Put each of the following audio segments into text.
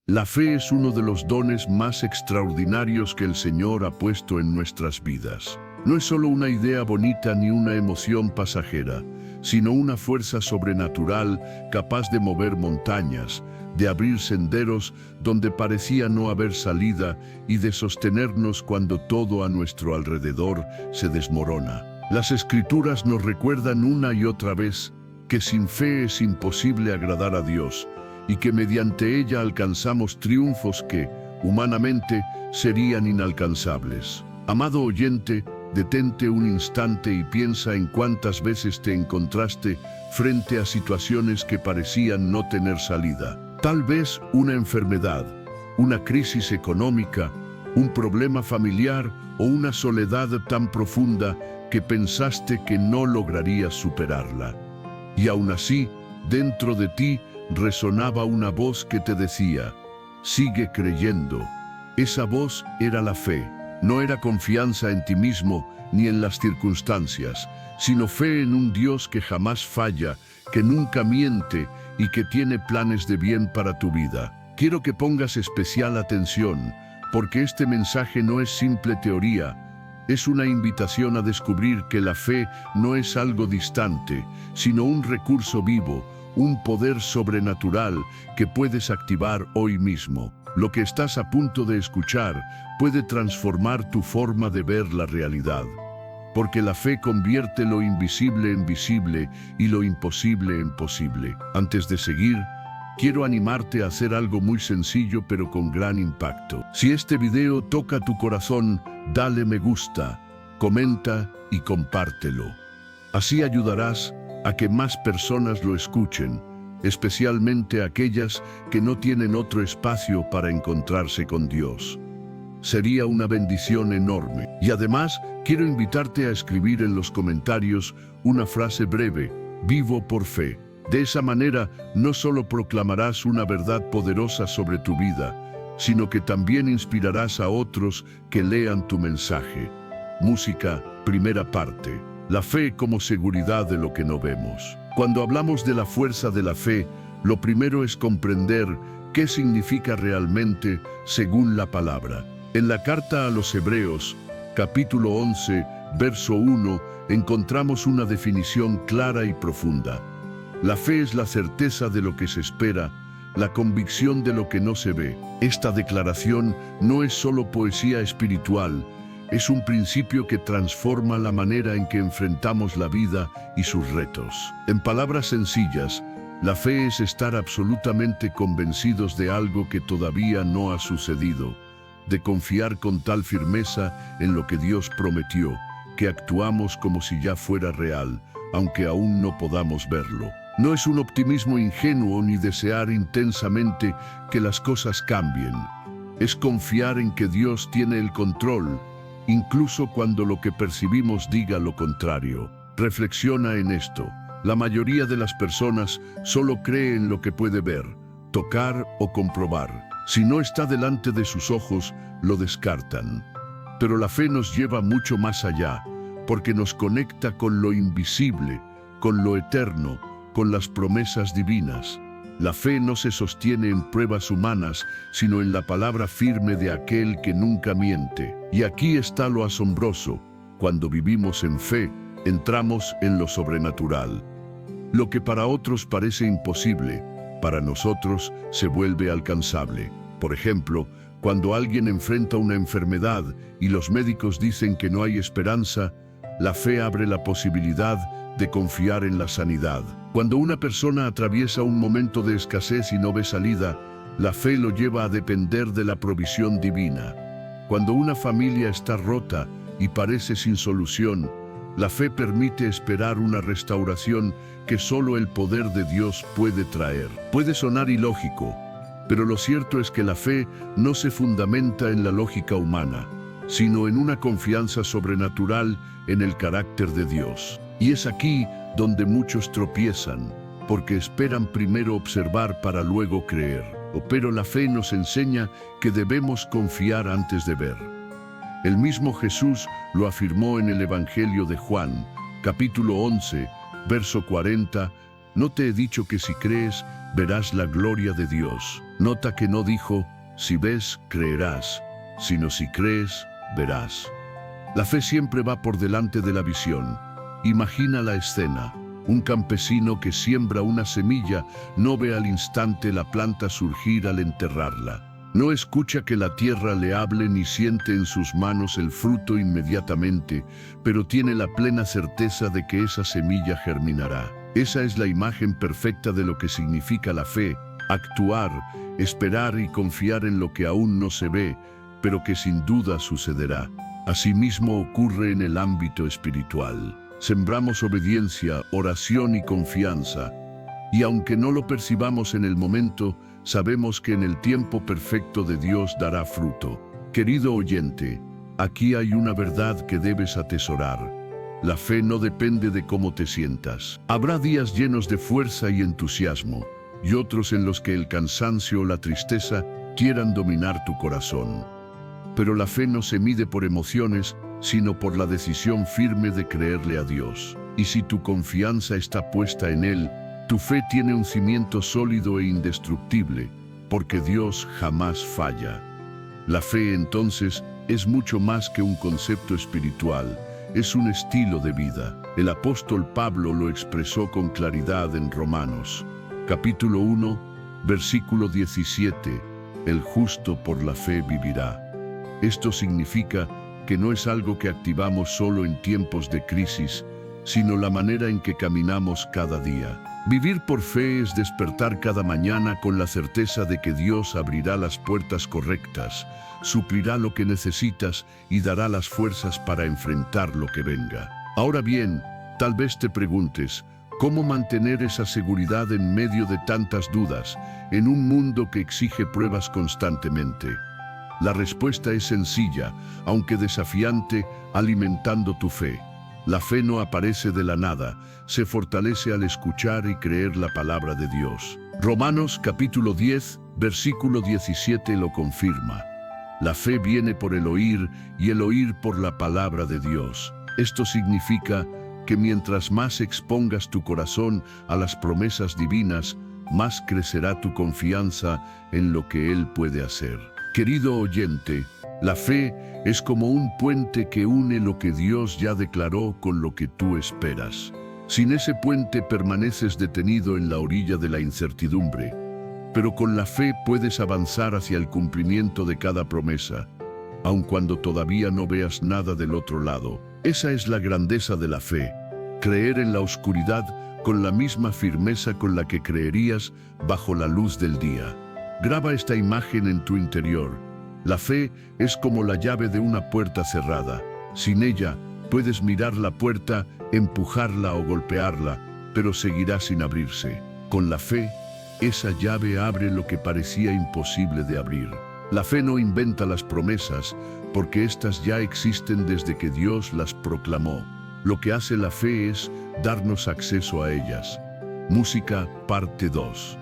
La fe es uno de los dones más extraordinarios que el Señor ha puesto en nuestras vidas. No es solo una idea bonita ni una emoción pasajera, sino una fuerza sobrenatural capaz de mover montañas, de abrir senderos donde parecía no haber salida y de sostenernos cuando todo a nuestro alrededor se desmorona. Las Escrituras nos recuerdan una y otra vez que sin fe es imposible agradar a Dios, y que mediante ella alcanzamos triunfos que, humanamente, serían inalcanzables. Amado oyente, detente un instante y piensa en cuántas veces te encontraste frente a situaciones que parecían no tener salida. Tal vez una enfermedad, una crisis económica, un problema familiar o una soledad tan profunda que pensaste que no lograrías superarla. Y aún así, dentro de ti, resonaba una voz que te decía, sigue creyendo. Esa voz era la fe. No era confianza en ti mismo ni en las circunstancias, sino fe en un Dios que jamás falla, que nunca miente y que tiene planes de bien para tu vida. Quiero que pongas especial atención, porque este mensaje no es simple teoría, es una invitación a descubrir que la fe no es algo distante, sino un recurso vivo, un poder sobrenatural que puedes activar hoy mismo. Lo que estás a punto de escuchar puede transformar tu forma de ver la realidad, porque la fe convierte lo invisible en visible y lo imposible en posible. Antes de seguir, quiero animarte a hacer algo muy sencillo pero con gran impacto. Si este video toca tu corazón, dale me gusta, comenta y compártelo. Así ayudarás a que más personas lo escuchen, especialmente aquellas que no tienen otro espacio para encontrarse con Dios. Sería una bendición enorme. Y además, quiero invitarte a escribir en los comentarios una frase breve, vivo por fe. De esa manera, no solo proclamarás una verdad poderosa sobre tu vida, sino que también inspirarás a otros que lean tu mensaje. Música, primera parte. La fe como seguridad de lo que no vemos. Cuando hablamos de la fuerza de la fe, lo primero es comprender qué significa realmente según la palabra. En la carta a los Hebreos, capítulo 11, verso 1, encontramos una definición clara y profunda. La fe es la certeza de lo que se espera, la convicción de lo que no se ve. Esta declaración no es solo poesía espiritual, es un principio que transforma la manera en que enfrentamos la vida y sus retos. En palabras sencillas, la fe es estar absolutamente convencidos de algo que todavía no ha sucedido, de confiar con tal firmeza en lo que Dios prometió, que actuamos como si ya fuera real, aunque aún no podamos verlo. No es un optimismo ingenuo ni desear intensamente que las cosas cambien. Es confiar en que Dios tiene el control, incluso cuando lo que percibimos diga lo contrario. Reflexiona en esto. La mayoría de las personas solo cree en lo que puede ver, tocar o comprobar. Si no está delante de sus ojos, lo descartan. Pero la fe nos lleva mucho más allá, porque nos conecta con lo invisible, con lo eterno, con las promesas divinas. La fe no se sostiene en pruebas humanas, sino en la palabra firme de aquel que nunca miente. Y aquí está lo asombroso. Cuando vivimos en fe, entramos en lo sobrenatural. Lo que para otros parece imposible, para nosotros se vuelve alcanzable. Por ejemplo, cuando alguien enfrenta una enfermedad y los médicos dicen que no hay esperanza, la fe abre la posibilidad de confiar en la sanidad. Cuando una persona atraviesa un momento de escasez y no ve salida, la fe lo lleva a depender de la provisión divina. Cuando una familia está rota y parece sin solución, la fe permite esperar una restauración que solo el poder de Dios puede traer. Puede sonar ilógico, pero lo cierto es que la fe no se fundamenta en la lógica humana, sino en una confianza sobrenatural en el carácter de Dios. Y es aquí donde muchos tropiezan, porque esperan primero observar para luego creer. Pero la fe nos enseña que debemos confiar antes de ver. El mismo Jesús lo afirmó en el Evangelio de Juan, capítulo 11, verso 40, «No te he dicho que si crees, verás la gloria de Dios. Nota que no dijo, si ves, creerás, sino si crees, verás. La fe siempre va por delante de la visión. Imagina la escena. Un campesino que siembra una semilla no ve al instante la planta surgir al enterrarla. No escucha que la tierra le hable ni siente en sus manos el fruto inmediatamente, pero tiene la plena certeza de que esa semilla germinará. Esa es la imagen perfecta de lo que significa la fe: actuar, esperar y confiar en lo que aún no se ve, pero que sin duda sucederá. Asimismo ocurre en el ámbito espiritual. Sembramos obediencia, oración y confianza, y aunque no lo percibamos en el momento, sabemos que en el tiempo perfecto de Dios dará fruto. Querido oyente, aquí hay una verdad que debes atesorar. La fe no depende de cómo te sientas. Habrá días llenos de fuerza y entusiasmo, y otros en los que el cansancio o la tristeza quieran dominar tu corazón. Pero la fe no se mide por emociones, sino por la decisión firme de creerle a Dios. Y si tu confianza está puesta en Él, tu fe tiene un cimiento sólido e indestructible, porque Dios jamás falla. La fe, entonces, es mucho más que un concepto espiritual, es un estilo de vida. El apóstol Pablo lo expresó con claridad en Romanos, capítulo 1, versículo 17, el justo por la fe vivirá. Esto significa que no es algo que activamos solo en tiempos de crisis, sino la manera en que caminamos cada día. Vivir por fe es despertar cada mañana con la certeza de que Dios abrirá las puertas correctas, suplirá lo que necesitas y dará las fuerzas para enfrentar lo que venga. Ahora bien, tal vez te preguntes, ¿cómo mantener esa seguridad en medio de tantas dudas, en un mundo que exige pruebas constantemente? La respuesta es sencilla, aunque desafiante, alimentando tu fe. La fe no aparece de la nada, se fortalece al escuchar y creer la palabra de Dios. Romanos capítulo 10, versículo 17 lo confirma. La fe viene por el oír y el oír por la palabra de Dios. Esto significa que mientras más expongas tu corazón a las promesas divinas, más crecerá tu confianza en lo que Él puede hacer. Querido oyente, la fe es como un puente que une lo que Dios ya declaró con lo que tú esperas. Sin ese puente permaneces detenido en la orilla de la incertidumbre, pero con la fe puedes avanzar hacia el cumplimiento de cada promesa, aun cuando todavía no veas nada del otro lado. Esa es la grandeza de la fe, creer en la oscuridad con la misma firmeza con la que creerías bajo la luz del día. Graba esta imagen en tu interior. La fe es como la llave de una puerta cerrada. Sin ella, puedes mirar la puerta, empujarla o golpearla, pero seguirá sin abrirse. Con la fe, esa llave abre lo que parecía imposible de abrir. La fe no inventa las promesas, porque éstas ya existen desde que Dios las proclamó. Lo que hace la fe es darnos acceso a ellas. Música, parte 2.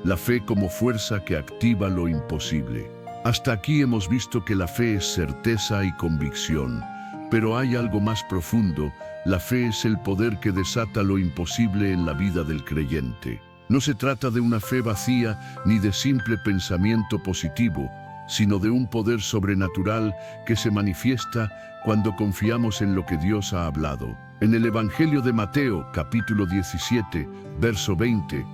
La fe como fuerza que activa lo imposible. Hasta aquí hemos visto que la fe es certeza y convicción, pero hay algo más profundo. La fe es el poder que desata lo imposible en la vida del creyente. No se trata de una fe vacía ni de simple pensamiento positivo, sino de un poder sobrenatural que se manifiesta cuando confiamos en lo que Dios ha hablado. En el Evangelio de Mateo, capítulo 17, verso 20,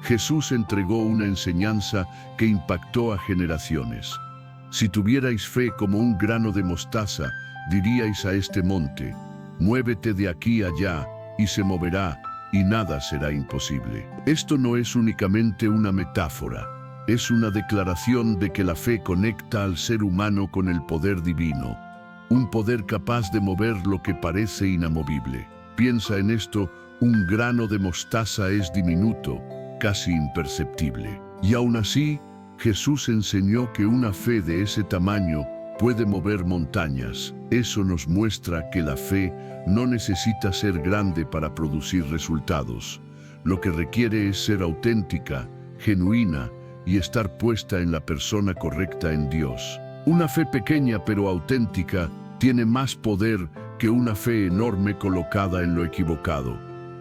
Jesús entregó una enseñanza que impactó a generaciones. Si tuvierais fe como un grano de mostaza, diríais a este monte, muévete de aquí allá, y se moverá, y nada será imposible. Esto no es únicamente una metáfora, es una declaración de que la fe conecta al ser humano con el poder divino, un poder capaz de mover lo que parece inamovible. Piensa en esto, un grano de mostaza es diminuto, casi imperceptible. Y aún así, Jesús enseñó que una fe de ese tamaño puede mover montañas. Eso nos muestra que la fe no necesita ser grande para producir resultados. Lo que requiere es ser auténtica, genuina y estar puesta en la persona correcta en Dios. Una fe pequeña pero auténtica tiene más poder que una fe enorme colocada en lo equivocado.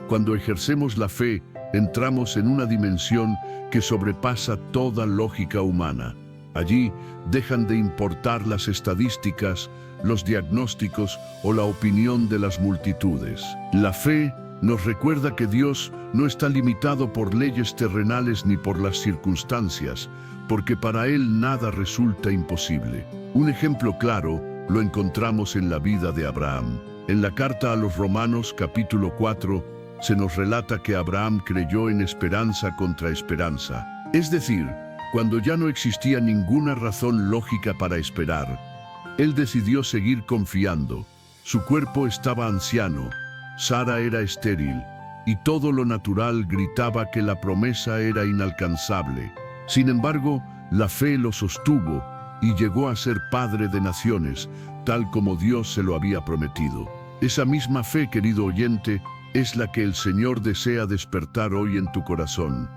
Cuando ejercemos la fe, entramos en una dimensión que sobrepasa toda lógica humana. Allí dejan de importar las estadísticas, los diagnósticos o la opinión de las multitudes. La fe nos recuerda que Dios no está limitado por leyes terrenales ni por las circunstancias, porque para Él nada resulta imposible. Un ejemplo claro lo encontramos en la vida de Abraham. En la carta a los Romanos, capítulo 4, se nos relata que Abraham creyó en esperanza contra esperanza. Es decir, cuando ya no existía ninguna razón lógica para esperar, él decidió seguir confiando. Su cuerpo estaba anciano, Sara era estéril, y todo lo natural gritaba que la promesa era inalcanzable. Sin embargo, la fe lo sostuvo y llegó a ser padre de naciones, tal como Dios se lo había prometido. Esa misma fe, querido oyente, es la que el Señor desea despertar hoy en tu corazón.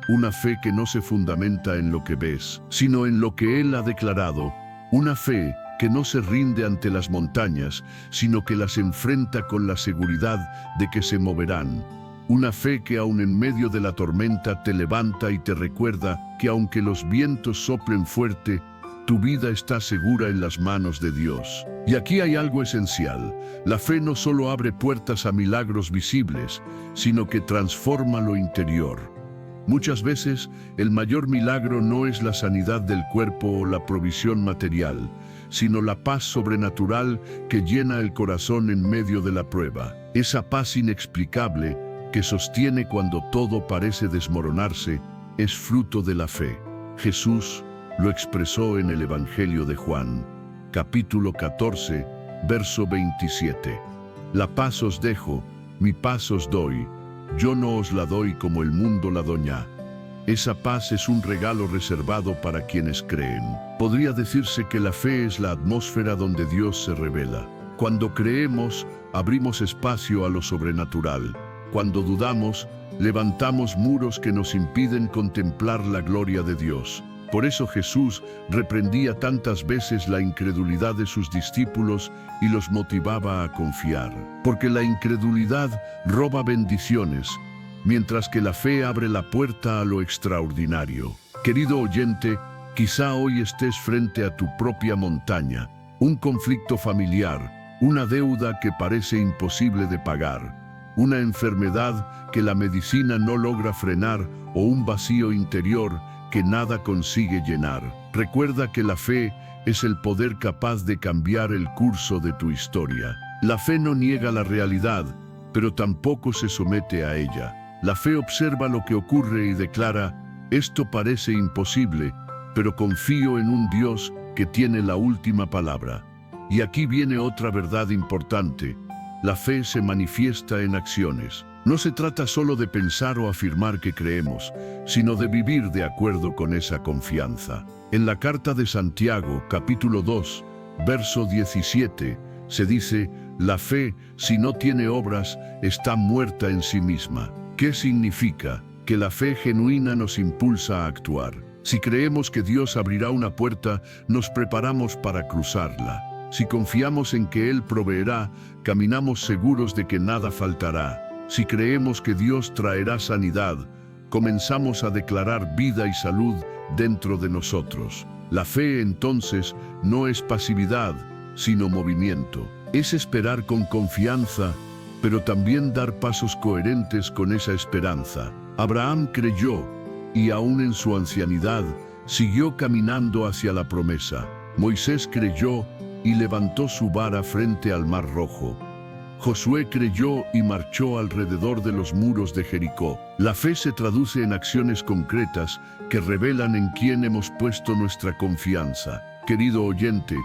Una fe que no se fundamenta en lo que ves, sino en lo que Él ha declarado. Una fe que no se rinde ante las montañas, sino que las enfrenta con la seguridad de que se moverán. Una fe que aun en medio de la tormenta te levanta y te recuerda que aunque los vientos soplen fuerte, tu vida está segura en las manos de Dios. Y aquí hay algo esencial. La fe no solo abre puertas a milagros visibles, sino que transforma lo interior. Muchas veces, el mayor milagro no es la sanidad del cuerpo o la provisión material, sino la paz sobrenatural que llena el corazón en medio de la prueba. Esa paz inexplicable que sostiene cuando todo parece desmoronarse es fruto de la fe. Jesús lo expresó en el Evangelio de Juan, capítulo 14, verso 27. La paz os dejo, mi paz os doy. Yo no os la doy como el mundo la doña. Esa paz es un regalo reservado para quienes creen. Podría decirse que la fe es la atmósfera donde Dios se revela. Cuando creemos, abrimos espacio a lo sobrenatural. Cuando dudamos, levantamos muros que nos impiden contemplar la gloria de Dios. Por eso Jesús reprendía tantas veces la incredulidad de sus discípulos y los motivaba a confiar. Porque la incredulidad roba bendiciones, mientras que la fe abre la puerta a lo extraordinario. Querido oyente, quizá hoy estés frente a tu propia montaña, un conflicto familiar, una deuda que parece imposible de pagar, una enfermedad que la medicina no logra frenar o un vacío interior que nada consigue llenar. Recuerda que la fe es el poder capaz de cambiar el curso de tu historia. La fe no niega la realidad, pero tampoco se somete a ella. La fe observa lo que ocurre y declara: esto parece imposible, pero confío en un Dios que tiene la última palabra. Y aquí viene otra verdad importante. La fe se manifiesta en acciones. No se trata solo de pensar o afirmar que creemos, sino de vivir de acuerdo con esa confianza. En la carta de Santiago, capítulo 2, verso 17, se dice: la fe, si no tiene obras, está muerta en sí misma. ¿Qué significa? Que la fe genuina nos impulsa a actuar. Si creemos que Dios abrirá una puerta, nos preparamos para cruzarla. Si confiamos en que Él proveerá, caminamos seguros de que nada faltará. Si creemos que Dios traerá sanidad, comenzamos a declarar vida y salud dentro de nosotros. La fe, entonces, no es pasividad, sino movimiento. Es esperar con confianza, pero también dar pasos coherentes con esa esperanza. Abraham creyó, y aún en su ancianidad, siguió caminando hacia la promesa. Moisés creyó y levantó su vara frente al Mar Rojo. Josué creyó y marchó alrededor de los muros de Jericó. La fe se traduce en acciones concretas que revelan en quién hemos puesto nuestra confianza. Querido oyente,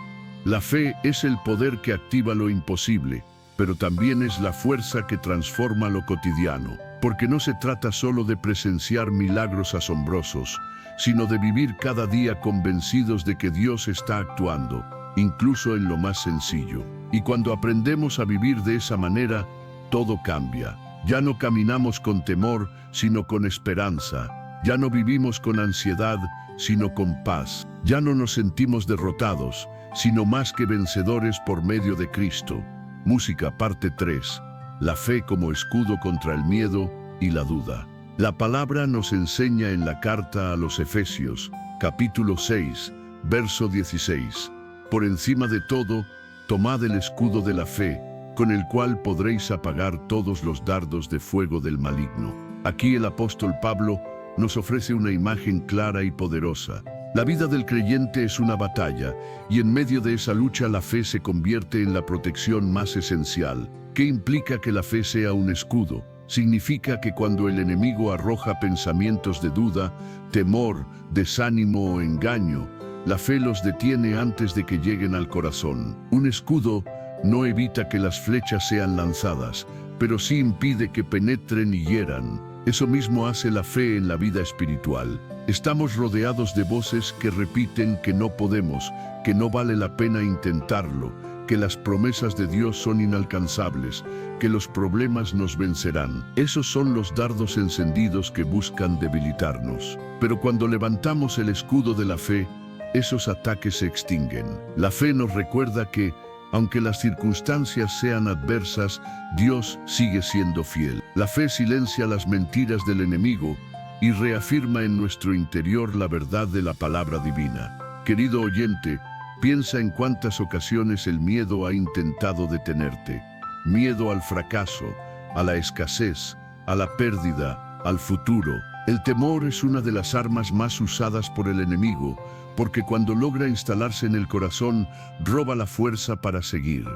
la fe es el poder que activa lo imposible, pero también es la fuerza que transforma lo cotidiano. Porque no se trata solo de presenciar milagros asombrosos, sino de vivir cada día convencidos de que Dios está actuando, incluso en lo más sencillo. Y cuando aprendemos a vivir de esa manera, todo cambia. Ya no caminamos con temor, sino con esperanza. Ya no vivimos con ansiedad, sino con paz. Ya no nos sentimos derrotados, sino más que vencedores por medio de Cristo. Música parte 3. La fe como escudo contra el miedo y la duda. La palabra nos enseña en la carta a los Efesios, capítulo 6, verso 16. Por encima de todo, tomad el escudo de la fe, con el cual podréis apagar todos los dardos de fuego del maligno. Aquí el apóstol Pablo nos ofrece una imagen clara y poderosa. La vida del creyente es una batalla, y en medio de esa lucha la fe se convierte en la protección más esencial. ¿Qué implica que la fe sea un escudo? Significa que cuando el enemigo arroja pensamientos de duda, temor, desánimo o engaño, la fe los detiene antes de que lleguen al corazón. Un escudo no evita que las flechas sean lanzadas, pero sí impide que penetren y hieran. Eso mismo hace la fe en la vida espiritual. Estamos rodeados de voces que repiten que no podemos, que no vale la pena intentarlo, que las promesas de Dios son inalcanzables, que los problemas nos vencerán. Esos son los dardos encendidos que buscan debilitarnos. Pero cuando levantamos el escudo de la fe, esos ataques se extinguen. La fe nos recuerda que, aunque las circunstancias sean adversas, Dios sigue siendo fiel. La fe silencia las mentiras del enemigo y reafirma en nuestro interior la verdad de la palabra divina. Querido oyente, piensa en cuántas ocasiones el miedo ha intentado detenerte. Miedo al fracaso, a la escasez, a la pérdida, al futuro. El temor es una de las armas más usadas por el enemigo, porque cuando logra instalarse en el corazón, roba la fuerza para seguir.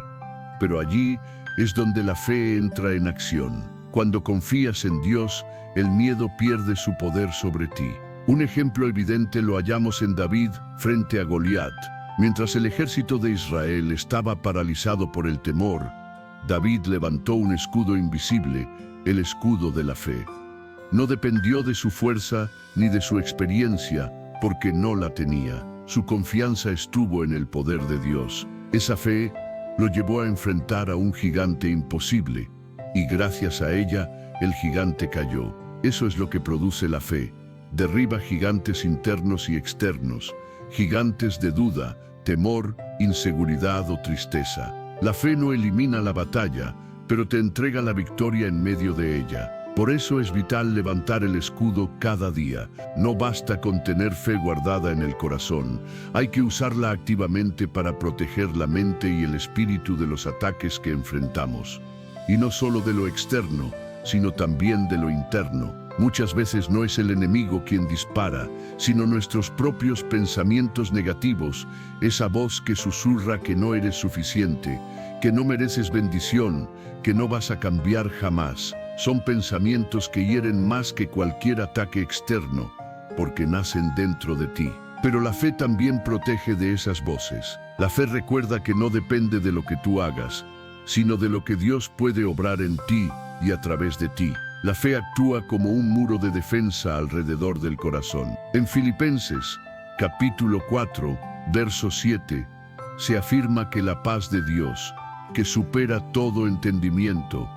Pero allí es donde la fe entra en acción. Cuando confías en Dios, el miedo pierde su poder sobre ti. Un ejemplo evidente lo hallamos en David frente a Goliat. Mientras el ejército de Israel estaba paralizado por el temor, David levantó un escudo invisible, el escudo de la fe. No dependió de su fuerza ni de su experiencia, porque no la tenía. Su confianza estuvo en el poder de Dios. Esa fe lo llevó a enfrentar a un gigante imposible, y gracias a ella, el gigante cayó. Eso es lo que produce la fe. Derriba gigantes internos y externos, gigantes de duda, temor, inseguridad o tristeza. La fe no elimina la batalla, pero te entrega la victoria en medio de ella. Por eso es vital levantar el escudo cada día. No basta con tener fe guardada en el corazón. Hay que usarla activamente para proteger la mente y el espíritu de los ataques que enfrentamos. Y no solo de lo externo, sino también de lo interno. Muchas veces no es el enemigo quien dispara, sino nuestros propios pensamientos negativos, esa voz que susurra que no eres suficiente, que no mereces bendición, que no vas a cambiar jamás. Son pensamientos que hieren más que cualquier ataque externo, porque nacen dentro de ti. Pero la fe también protege de esas voces. La fe recuerda que no depende de lo que tú hagas, sino de lo que Dios puede obrar en ti y a través de ti. La fe actúa como un muro de defensa alrededor del corazón. En Filipenses, capítulo 4, verso 7, se afirma que la paz de Dios, que supera todo entendimiento,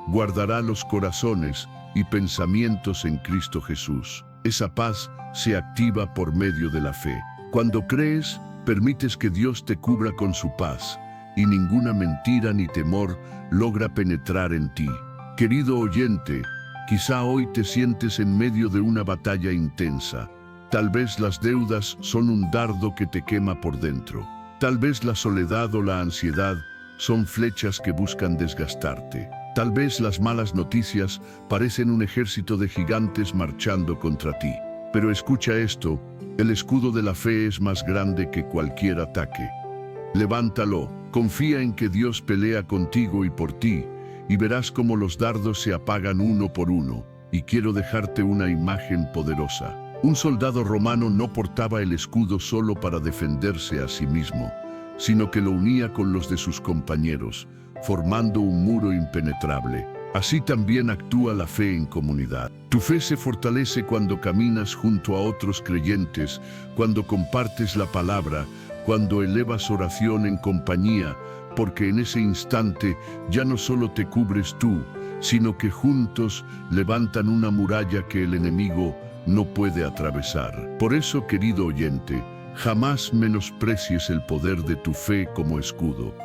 guardará los corazones y pensamientos en Cristo Jesús. Esa paz se activa por medio de la fe. Cuando crees, permites que Dios te cubra con su paz, y ninguna mentira ni temor logra penetrar en ti. Querido oyente, quizá hoy te sientes en medio de una batalla intensa. Tal vez las deudas son un dardo que te quema por dentro. Tal vez la soledad o la ansiedad son flechas que buscan desgastarte. Tal vez las malas noticias parecen un ejército de gigantes marchando contra ti. Pero escucha esto, el escudo de la fe es más grande que cualquier ataque. Levántalo, confía en que Dios pelea contigo y por ti, y verás cómo los dardos se apagan uno por uno. Y quiero dejarte una imagen poderosa. Un soldado romano no portaba el escudo solo para defenderse a sí mismo, sino que lo unía con los de sus compañeros, formando un muro impenetrable. Así también actúa la fe en comunidad. Tu fe se fortalece cuando caminas junto a otros creyentes, cuando compartes la palabra, cuando elevas oración en compañía, porque en ese instante ya no solo te cubres tú, sino que juntos levantan una muralla que el enemigo no puede atravesar. Por eso, querido oyente, jamás menosprecies el poder de tu fe como escudo.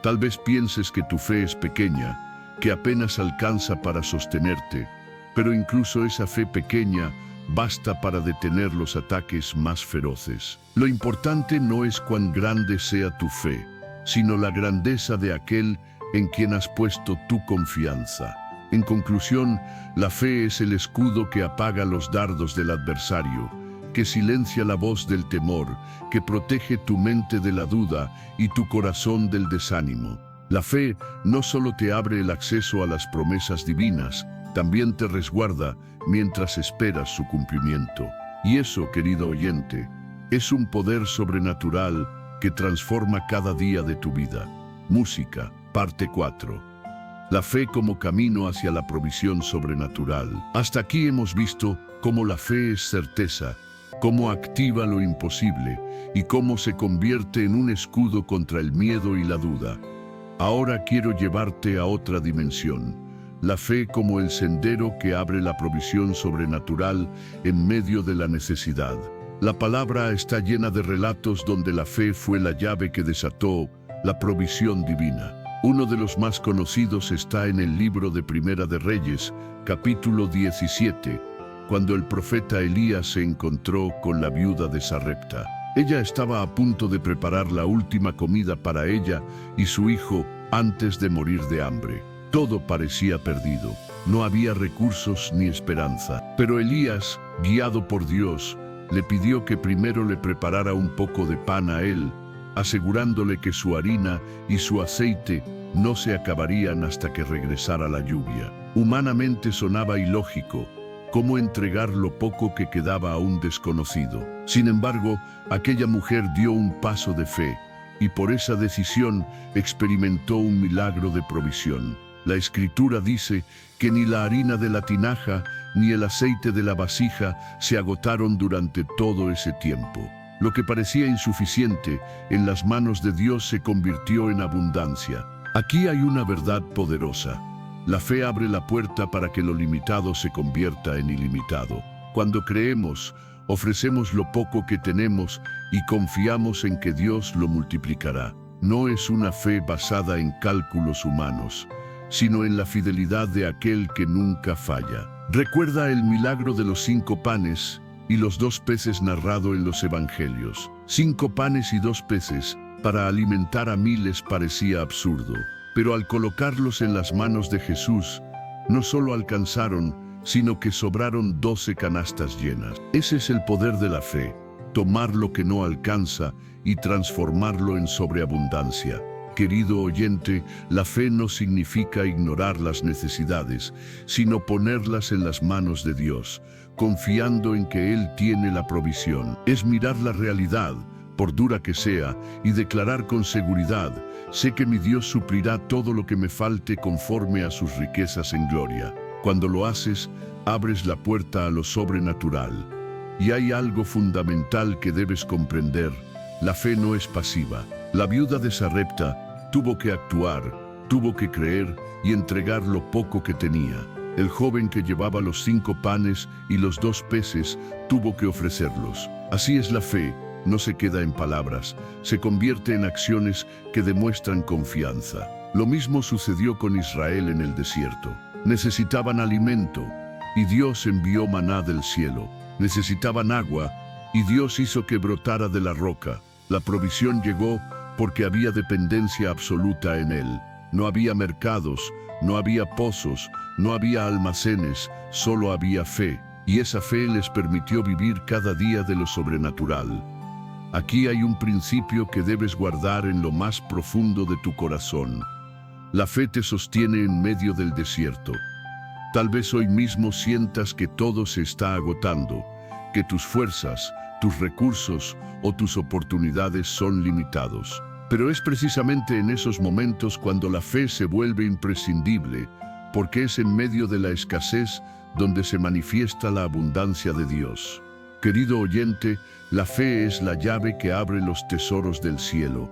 Tal vez pienses que tu fe es pequeña, que apenas alcanza para sostenerte, pero incluso esa fe pequeña basta para detener los ataques más feroces. Lo importante no es cuán grande sea tu fe, sino la grandeza de aquel en quien has puesto tu confianza. En conclusión, la fe es el escudo que apaga los dardos del adversario, que silencia la voz del temor, que protege tu mente de la duda y tu corazón del desánimo. La fe no solo te abre el acceso a las promesas divinas, también te resguarda mientras esperas su cumplimiento. Y eso, querido oyente, es un poder sobrenatural que transforma cada día de tu vida. Música, parte 4. La fe como camino hacia la provisión sobrenatural. Hasta aquí hemos visto cómo la fe es certeza, cómo activa lo imposible y cómo se convierte en un escudo contra el miedo y la duda. Ahora quiero llevarte a otra dimensión. La fe como el sendero que abre la provisión sobrenatural en medio de la necesidad. La palabra está llena de relatos donde la fe fue la llave que desató la provisión divina. Uno de los más conocidos está en el libro de Primera de Reyes, capítulo 17, cuando el profeta Elías se encontró con la viuda de Sarepta. Ella estaba a punto de preparar la última comida para ella y su hijo antes de morir de hambre. Todo parecía perdido. No había recursos ni esperanza. Pero Elías, guiado por Dios, le pidió que primero le preparara un poco de pan a él, asegurándole que su harina y su aceite no se acabarían hasta que regresara la lluvia. Humanamente sonaba ilógico, cómo entregar lo poco que quedaba a un desconocido. Sin embargo, aquella mujer dio un paso de fe, y por esa decisión experimentó un milagro de provisión. La Escritura dice que ni la harina de la tinaja ni el aceite de la vasija se agotaron durante todo ese tiempo. Lo que parecía insuficiente en las manos de Dios se convirtió en abundancia. Aquí hay una verdad poderosa. La fe abre la puerta para que lo limitado se convierta en ilimitado. Cuando creemos, ofrecemos lo poco que tenemos y confiamos en que Dios lo multiplicará. No es una fe basada en cálculos humanos, sino en la fidelidad de aquel que nunca falla. Recuerda el milagro de los 5 panes y los 2 peces narrado en los evangelios. 5 panes y 2 peces para alimentar a miles parecía absurdo, pero al colocarlos en las manos de Jesús, no solo alcanzaron, sino que sobraron 12 canastas llenas. Ese es el poder de la fe, tomar lo que no alcanza y transformarlo en sobreabundancia. Querido oyente, la fe no significa ignorar las necesidades, sino ponerlas en las manos de Dios, confiando en que Él tiene la provisión. Es mirar la realidad, por dura que sea, y declarar con seguridad: sé que mi Dios suplirá todo lo que me falte conforme a sus riquezas en gloria. Cuando lo haces, abres la puerta a lo sobrenatural. Y hay algo fundamental que debes comprender: la fe no es pasiva. La viuda de Sarepta tuvo que actuar, tuvo que creer y entregar lo poco que tenía. El joven que llevaba los 5 panes y los 2 peces tuvo que ofrecerlos. Así es la fe, no se queda en palabras, se convierte en acciones que demuestran confianza. Lo mismo sucedió con Israel en el desierto. Necesitaban alimento y Dios envió maná del cielo. Necesitaban agua y Dios hizo que brotara de la roca. La provisión llegó porque había dependencia absoluta en Él. No había mercados, no había pozos, no había almacenes, solo había fe. Y esa fe les permitió vivir cada día de lo sobrenatural. Aquí hay un principio que debes guardar en lo más profundo de tu corazón. La fe te sostiene en medio del desierto. Tal vez hoy mismo sientas que todo se está agotando, que tus fuerzas, tus recursos o tus oportunidades son limitados. Pero es precisamente en esos momentos cuando la fe se vuelve imprescindible, porque es en medio de la escasez donde se manifiesta la abundancia de Dios. Querido oyente, la fe es la llave que abre los tesoros del cielo.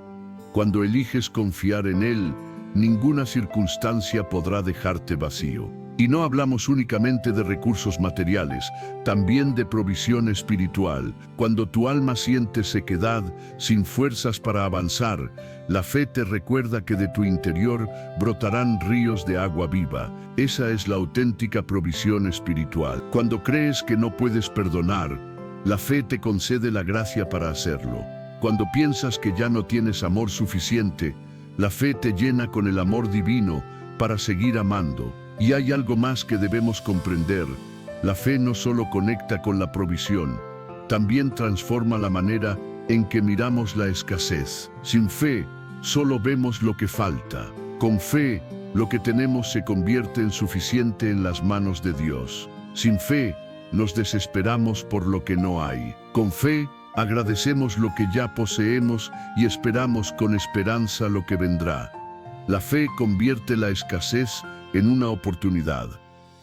Cuando eliges confiar en Él, ninguna circunstancia podrá dejarte vacío. Y no hablamos únicamente de recursos materiales, también de provisión espiritual. Cuando tu alma siente sequedad, sin fuerzas para avanzar, la fe te recuerda que de tu interior brotarán ríos de agua viva. Esa es la auténtica provisión espiritual. Cuando crees que no puedes perdonar, la fe te concede la gracia para hacerlo. Cuando piensas que ya no tienes amor suficiente, la fe te llena con el amor divino para seguir amando. Y hay algo más que debemos comprender. La fe no solo conecta con la provisión, también transforma la manera en que miramos la escasez. Sin fe, solo vemos lo que falta. Con fe, lo que tenemos se convierte en suficiente en las manos de Dios. Sin fe, nos desesperamos por lo que no hay. Con fe, agradecemos lo que ya poseemos y esperamos con esperanza lo que vendrá. La fe convierte la escasez en una oportunidad.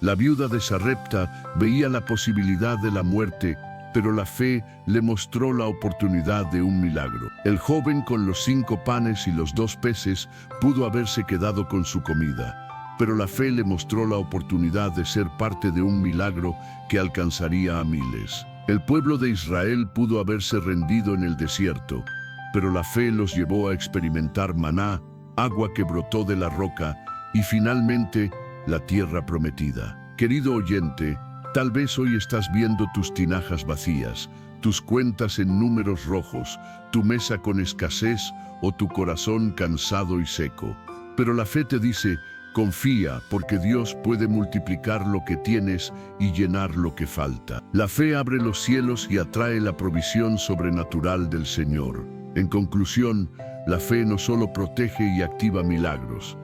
La viuda de Sarepta veía la posibilidad de la muerte, pero la fe le mostró la oportunidad de un milagro. El joven con los 5 panes y los 2 peces pudo haberse quedado con su comida, pero la fe le mostró la oportunidad de ser parte de un milagro que alcanzaría a miles. El pueblo de Israel pudo haberse rendido en el desierto, pero la fe los llevó a experimentar maná, agua que brotó de la roca, y finalmente, la tierra prometida. Querido oyente, tal vez hoy estás viendo tus tinajas vacías, tus cuentas en números rojos, tu mesa con escasez o tu corazón cansado y seco. Pero la fe te dice, confía, porque Dios puede multiplicar lo que tienes y llenar lo que falta. La fe abre los cielos y atrae la provisión sobrenatural del Señor. En conclusión, la fe no solo protege y activa milagros,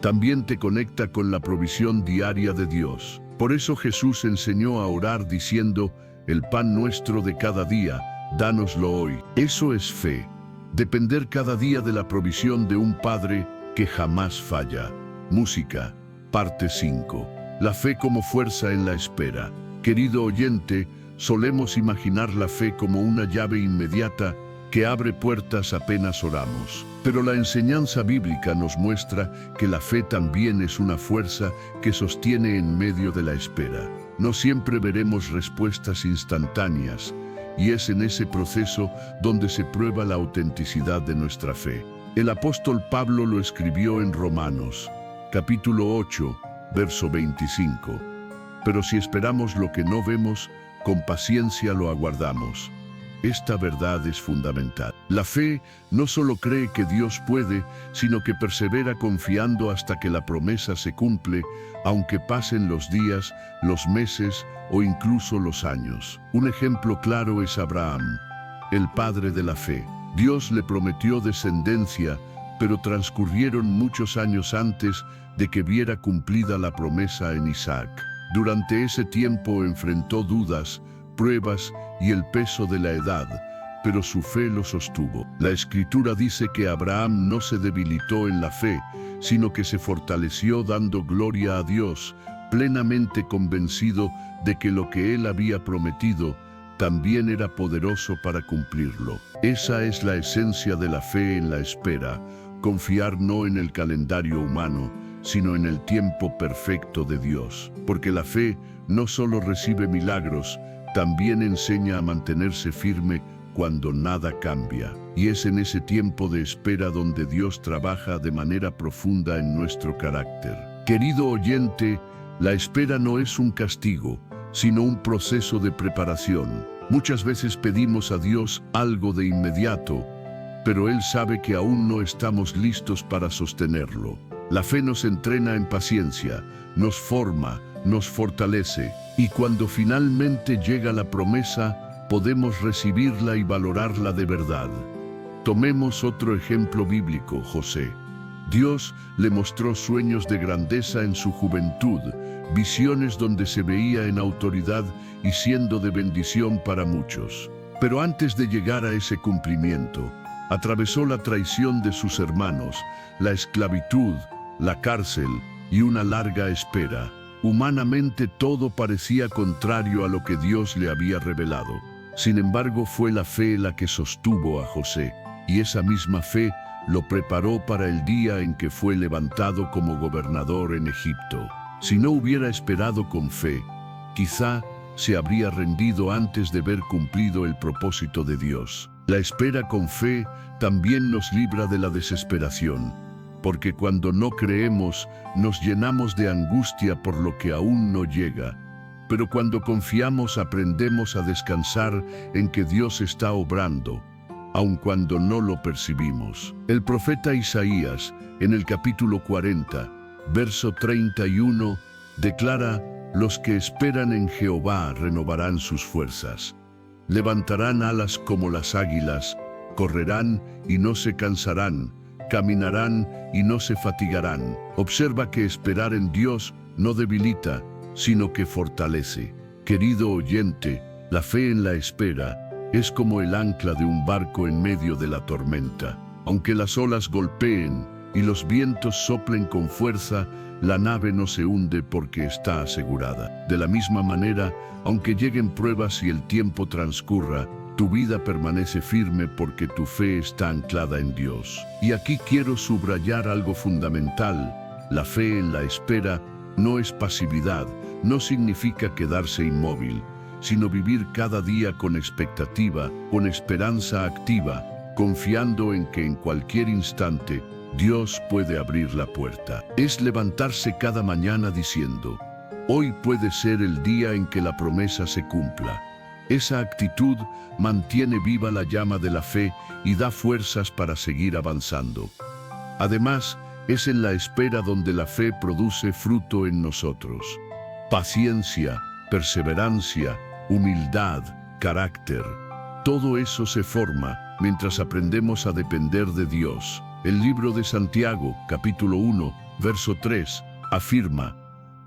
también te conecta con la provisión diaria de Dios. Por eso Jesús enseñó a orar diciendo, el pan nuestro de cada día, dánoslo hoy. Eso es fe, depender cada día de la provisión de un Padre que jamás falla. Música, parte 5. La fe como fuerza en la espera. Querido oyente, solemos imaginar la fe como una llave inmediata que abre puertas apenas oramos. Pero la enseñanza bíblica nos muestra que la fe también es una fuerza que sostiene en medio de la espera. No siempre veremos respuestas instantáneas, y es en ese proceso donde se prueba la autenticidad de nuestra fe. El apóstol Pablo lo escribió en Romanos, capítulo 8, verso 25. Pero si esperamos lo que no vemos, con paciencia lo aguardamos. Esta verdad es fundamental. La fe no solo cree que Dios puede, sino que persevera confiando hasta que la promesa se cumple, aunque pasen los días, los meses o incluso los años. Un ejemplo claro es Abraham, el padre de la fe. Dios le prometió descendencia, pero transcurrieron muchos años antes de que viera cumplida la promesa en Isaac. Durante ese tiempo enfrentó dudas, pruebas y el peso de la edad, pero su fe lo sostuvo. La Escritura dice que Abraham no se debilitó en la fe, sino que se fortaleció dando gloria a Dios, plenamente convencido de que lo que él había prometido también era poderoso para cumplirlo. Esa es la esencia de la fe en la espera, confiar no en el calendario humano, sino en el tiempo perfecto de Dios. Porque la fe no solo recibe milagros, también enseña a mantenerse firme cuando nada cambia. Y es en ese tiempo de espera donde Dios trabaja de manera profunda en nuestro carácter. Querido oyente, la espera no es un castigo, sino un proceso de preparación. Muchas veces pedimos a Dios algo de inmediato, pero Él sabe que aún no estamos listos para sostenerlo. La fe nos entrena en paciencia, nos forma, nos fortalece, y cuando finalmente llega la promesa, podemos recibirla y valorarla de verdad. Tomemos otro ejemplo bíblico, José. Dios le mostró sueños de grandeza en su juventud, visiones donde se veía en autoridad y siendo de bendición para muchos. Pero antes de llegar a ese cumplimiento, atravesó la traición de sus hermanos, la esclavitud, la cárcel y una larga espera. Humanamente todo parecía contrario a lo que Dios le había revelado. Sin embargo, fue la fe la que sostuvo a José. y esa misma fe lo preparó para el día en que fue levantado como gobernador en Egipto. Si no hubiera esperado con fe, quizá se habría rendido antes de ver cumplido el propósito de Dios. La espera con fe también nos libra de la desesperación, porque cuando no creemos, nos llenamos de angustia por lo que aún no llega. Pero cuando confiamos, aprendemos a descansar en que Dios está obrando, aun cuando no lo percibimos. El profeta Isaías, en el capítulo 40, verso 31, declara: «Los que esperan en Jehová renovarán sus fuerzas. Levantarán alas como las águilas, correrán y no se cansarán, caminarán y no se fatigarán». Observa que esperar en Dios no debilita, sino que fortalece. Querido oyente, la fe en la espera es como el ancla de un barco en medio de la tormenta. Aunque las olas golpeen y los vientos soplen con fuerza, la nave no se hunde porque está asegurada. De la misma manera, aunque lleguen pruebas y el tiempo transcurra, tu vida permanece firme porque tu fe está anclada en Dios. Y aquí quiero subrayar algo fundamental. La fe en la espera no es pasividad, no significa quedarse inmóvil, sino vivir cada día con expectativa, con esperanza activa, confiando en que en cualquier instante Dios puede abrir la puerta. Es levantarse cada mañana diciendo: «Hoy puede ser el día en que la promesa se cumpla». Esa actitud mantiene viva la llama de la fe y da fuerzas para seguir avanzando. Además, es en la espera donde la fe produce fruto en nosotros. Paciencia, perseverancia, humildad, carácter. Todo eso se forma mientras aprendemos a depender de Dios. El libro de Santiago, capítulo 1, verso 3, afirma: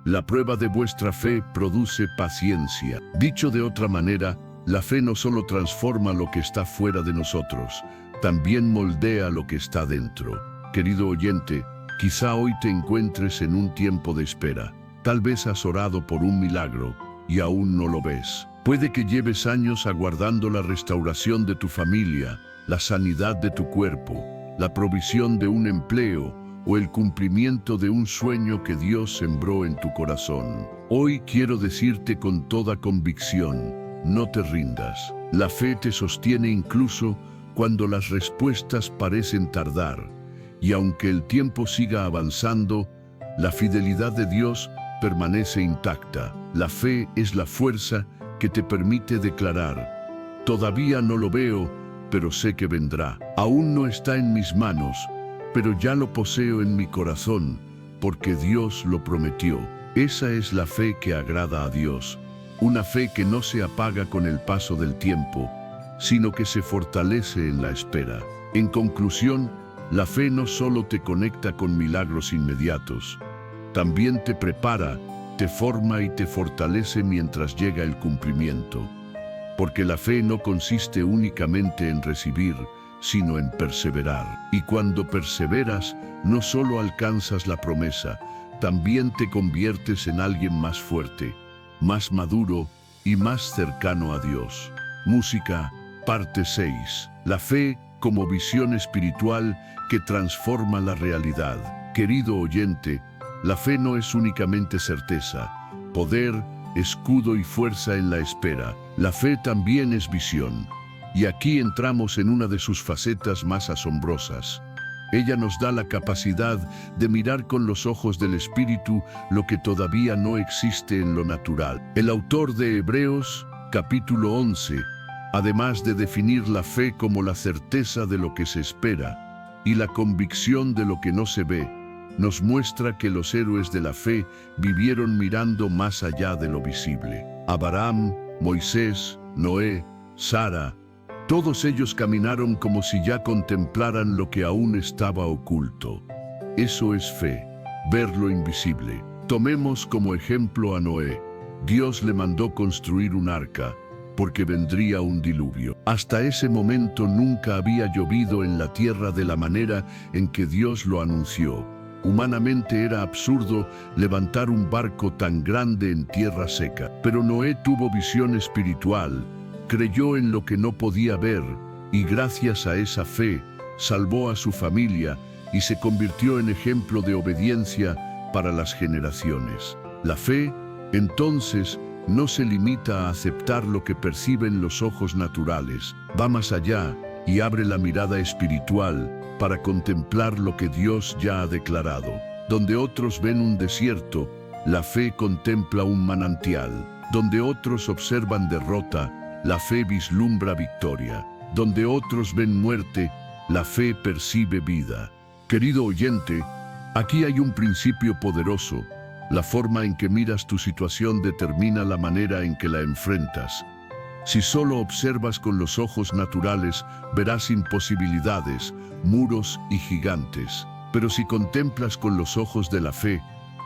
«La prueba de vuestra fe produce paciencia». Dicho de otra manera, la fe no solo transforma lo que está fuera de nosotros, también moldea lo que está dentro. Querido oyente, quizá hoy te encuentres en un tiempo de espera. Tal vez has orado por un milagro y aún no lo ves. Puede que lleves años aguardando la restauración de tu familia, la sanidad de tu cuerpo, la provisión de un empleo o el cumplimiento de un sueño que Dios sembró en tu corazón. Hoy quiero decirte con toda convicción: no te rindas. La fe te sostiene incluso cuando las respuestas parecen tardar. Y aunque el tiempo siga avanzando, la fidelidad de Dios permanece intacta. La fe es la fuerza que te permite declarar: «Todavía no lo veo, pero sé que vendrá. Aún no está en mis manos, pero ya lo poseo en mi corazón, porque Dios lo prometió». Esa es la fe que agrada a Dios, una fe que no se apaga con el paso del tiempo, sino que se fortalece en la espera. En conclusión, la fe no solo te conecta con milagros inmediatos, también te prepara, te forma y te fortalece mientras llega el cumplimiento. Porque la fe no consiste únicamente en recibir, sino en perseverar. Y cuando perseveras, no solo alcanzas la promesa, también te conviertes en alguien más fuerte, más maduro y más cercano a Dios. Música, parte 6. La fe como visión espiritual que transforma la realidad. Querido oyente, la fe no es únicamente certeza, poder, escudo y fuerza en la espera. La fe también es visión. Y aquí entramos en una de sus facetas más asombrosas. Ella nos da la capacidad de mirar con los ojos del Espíritu lo que todavía no existe en lo natural. El autor de Hebreos, capítulo 11, además de definir la fe como la certeza de lo que se espera y la convicción de lo que no se ve, nos muestra que los héroes de la fe vivieron mirando más allá de lo visible. Abraham, Moisés, Noé, Sara, todos ellos caminaron como si ya contemplaran lo que aún estaba oculto. Eso es fe, ver lo invisible. Tomemos como ejemplo a Noé. Dios le mandó construir un arca, porque vendría un diluvio. Hasta ese momento nunca había llovido en la tierra de la manera en que Dios lo anunció. Humanamente era absurdo levantar un barco tan grande en tierra seca. Pero Noé tuvo visión espiritual, creyó en lo que no podía ver y gracias a esa fe salvó a su familia y se convirtió en ejemplo de obediencia para las generaciones. La fe, entonces, no se limita a aceptar lo que perciben los ojos naturales, va más allá y abre la mirada espiritual para contemplar lo que Dios ya ha declarado. Donde otros ven un desierto, la fe contempla un manantial. Donde otros observan derrota, la fe vislumbra victoria. Donde otros ven muerte, la fe percibe vida. Querido oyente, aquí hay un principio poderoso. La forma en que miras tu situación determina la manera en que la enfrentas. Si solo observas con los ojos naturales, verás imposibilidades, muros y gigantes. Pero si contemplas con los ojos de la fe,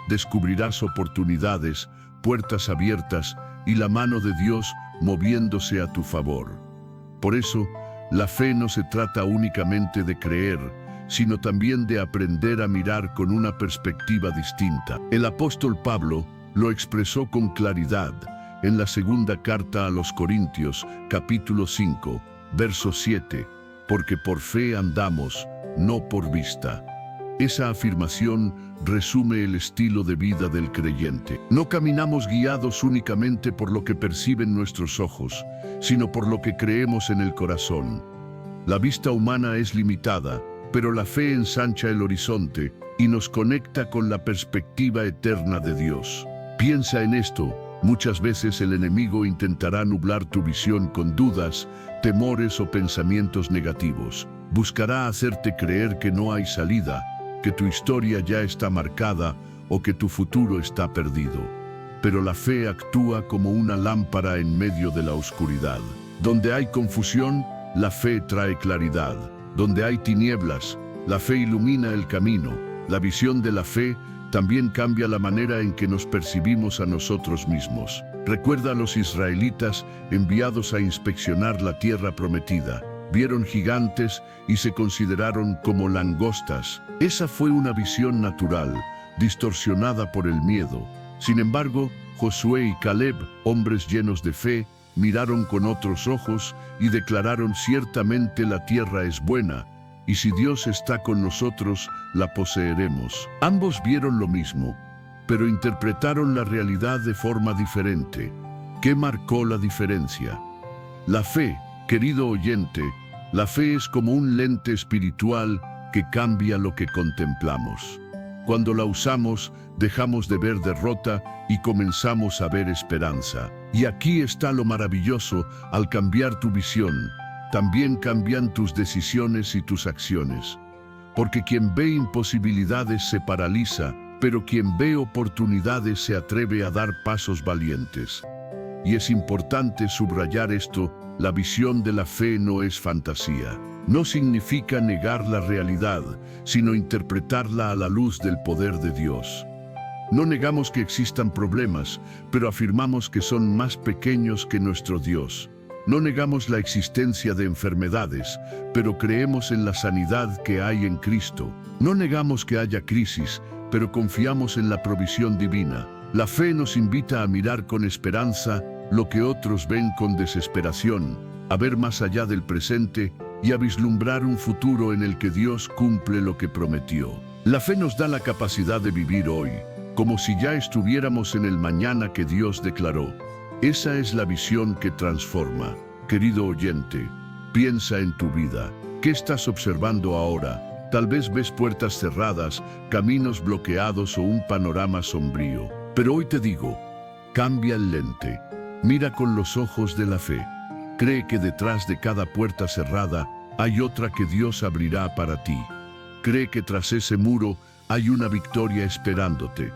descubrirás oportunidades, puertas abiertas y la mano de Dios moviéndose a tu favor. Por eso, la fe no se trata únicamente de creer, sino también de aprender a mirar con una perspectiva distinta. El apóstol Pablo lo expresó con claridad en la segunda carta a los Corintios, capítulo 5, verso 7, porque por fe andamos, no por vista. Esa afirmación resume el estilo de vida del creyente. No caminamos guiados únicamente por lo que perciben nuestros ojos, sino por lo que creemos en el corazón. La vista humana es limitada, pero la fe ensancha el horizonte y nos conecta con la perspectiva eterna de Dios. Piensa en esto. Muchas veces el enemigo intentará nublar tu visión con dudas, temores o pensamientos negativos. Buscará hacerte creer que no hay salida, que tu historia ya está marcada o que tu futuro está perdido. Pero la fe actúa como una lámpara en medio de la oscuridad. Donde hay confusión, la fe trae claridad. Donde hay tinieblas, la fe ilumina el camino. La visión de la fe también cambia la manera en que nos percibimos a nosotros mismos. Recuerda a los israelitas enviados a inspeccionar la tierra prometida. Vieron gigantes y se consideraron como langostas. Esa fue una visión natural, distorsionada por el miedo. Sin embargo, Josué y Caleb, hombres llenos de fe, miraron con otros ojos y declararon: ciertamente la tierra es buena, y si Dios está con nosotros, la poseeremos. Ambos vieron lo mismo, pero interpretaron la realidad de forma diferente. ¿Qué marcó la diferencia? La fe, querido oyente, la fe es como un lente espiritual que cambia lo que contemplamos. Cuando la usamos, dejamos de ver derrota y comenzamos a ver esperanza. Y aquí está lo maravilloso: al cambiar tu visión, también cambian tus decisiones y tus acciones. Porque quien ve imposibilidades se paraliza, pero quien ve oportunidades se atreve a dar pasos valientes. Y es importante subrayar esto: la visión de la fe no es fantasía. No significa negar la realidad, sino interpretarla a la luz del poder de Dios. No negamos que existan problemas, pero afirmamos que son más pequeños que nuestro Dios. No negamos la existencia de enfermedades, pero creemos en la sanidad que hay en Cristo. No negamos que haya crisis, pero confiamos en la provisión divina. La fe nos invita a mirar con esperanza lo que otros ven con desesperación, a ver más allá del presente y a vislumbrar un futuro en el que Dios cumple lo que prometió. La fe nos da la capacidad de vivir hoy, como si ya estuviéramos en el mañana que Dios declaró. Esa es la visión que transforma. Querido oyente, piensa en tu vida. ¿Qué estás observando ahora? Tal vez ves puertas cerradas, caminos bloqueados o un panorama sombrío. Pero hoy te digo, cambia el lente. Mira con los ojos de la fe. Cree que detrás de cada puerta cerrada hay otra que Dios abrirá para ti. Cree que tras ese muro hay una victoria esperándote.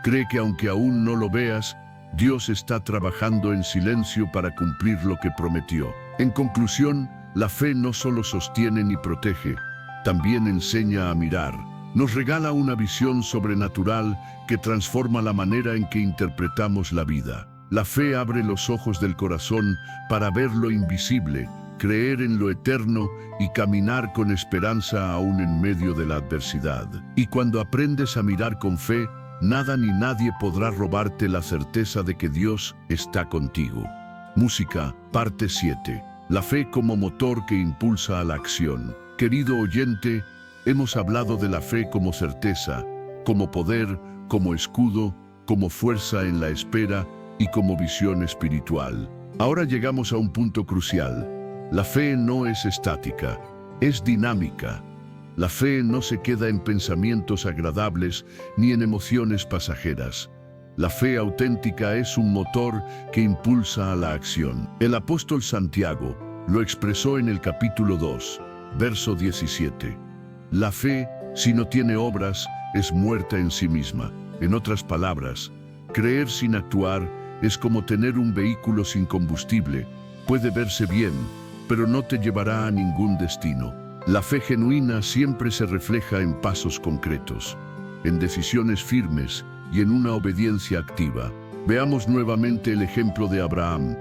Cree que aunque aún no lo veas, Dios está trabajando en silencio para cumplir lo que prometió. En conclusión, la fe no solo sostiene ni protege, también enseña a mirar. Nos regala una visión sobrenatural que transforma la manera en que interpretamos la vida. La fe abre los ojos del corazón para ver lo invisible, creer en lo eterno y caminar con esperanza aún en medio de la adversidad. Y cuando aprendes a mirar con fe, nada ni nadie podrá robarte la certeza de que Dios está contigo. Música, parte 7. La fe como motor que impulsa a la acción. Querido oyente, hemos hablado de la fe como certeza, como poder, como escudo, como fuerza en la espera y como visión espiritual. Ahora llegamos a un punto crucial. La fe no es estática, es dinámica. La fe no se queda en pensamientos agradables ni en emociones pasajeras. La fe auténtica es un motor que impulsa a la acción. El apóstol Santiago lo expresó en el capítulo 2, verso 17. La fe, si no tiene obras, es muerta en sí misma. En otras palabras, creer sin actuar es como tener un vehículo sin combustible. Puede verse bien, pero no te llevará a ningún destino. La fe genuina siempre se refleja en pasos concretos, en decisiones firmes y en una obediencia activa. Veamos nuevamente el ejemplo de Abraham,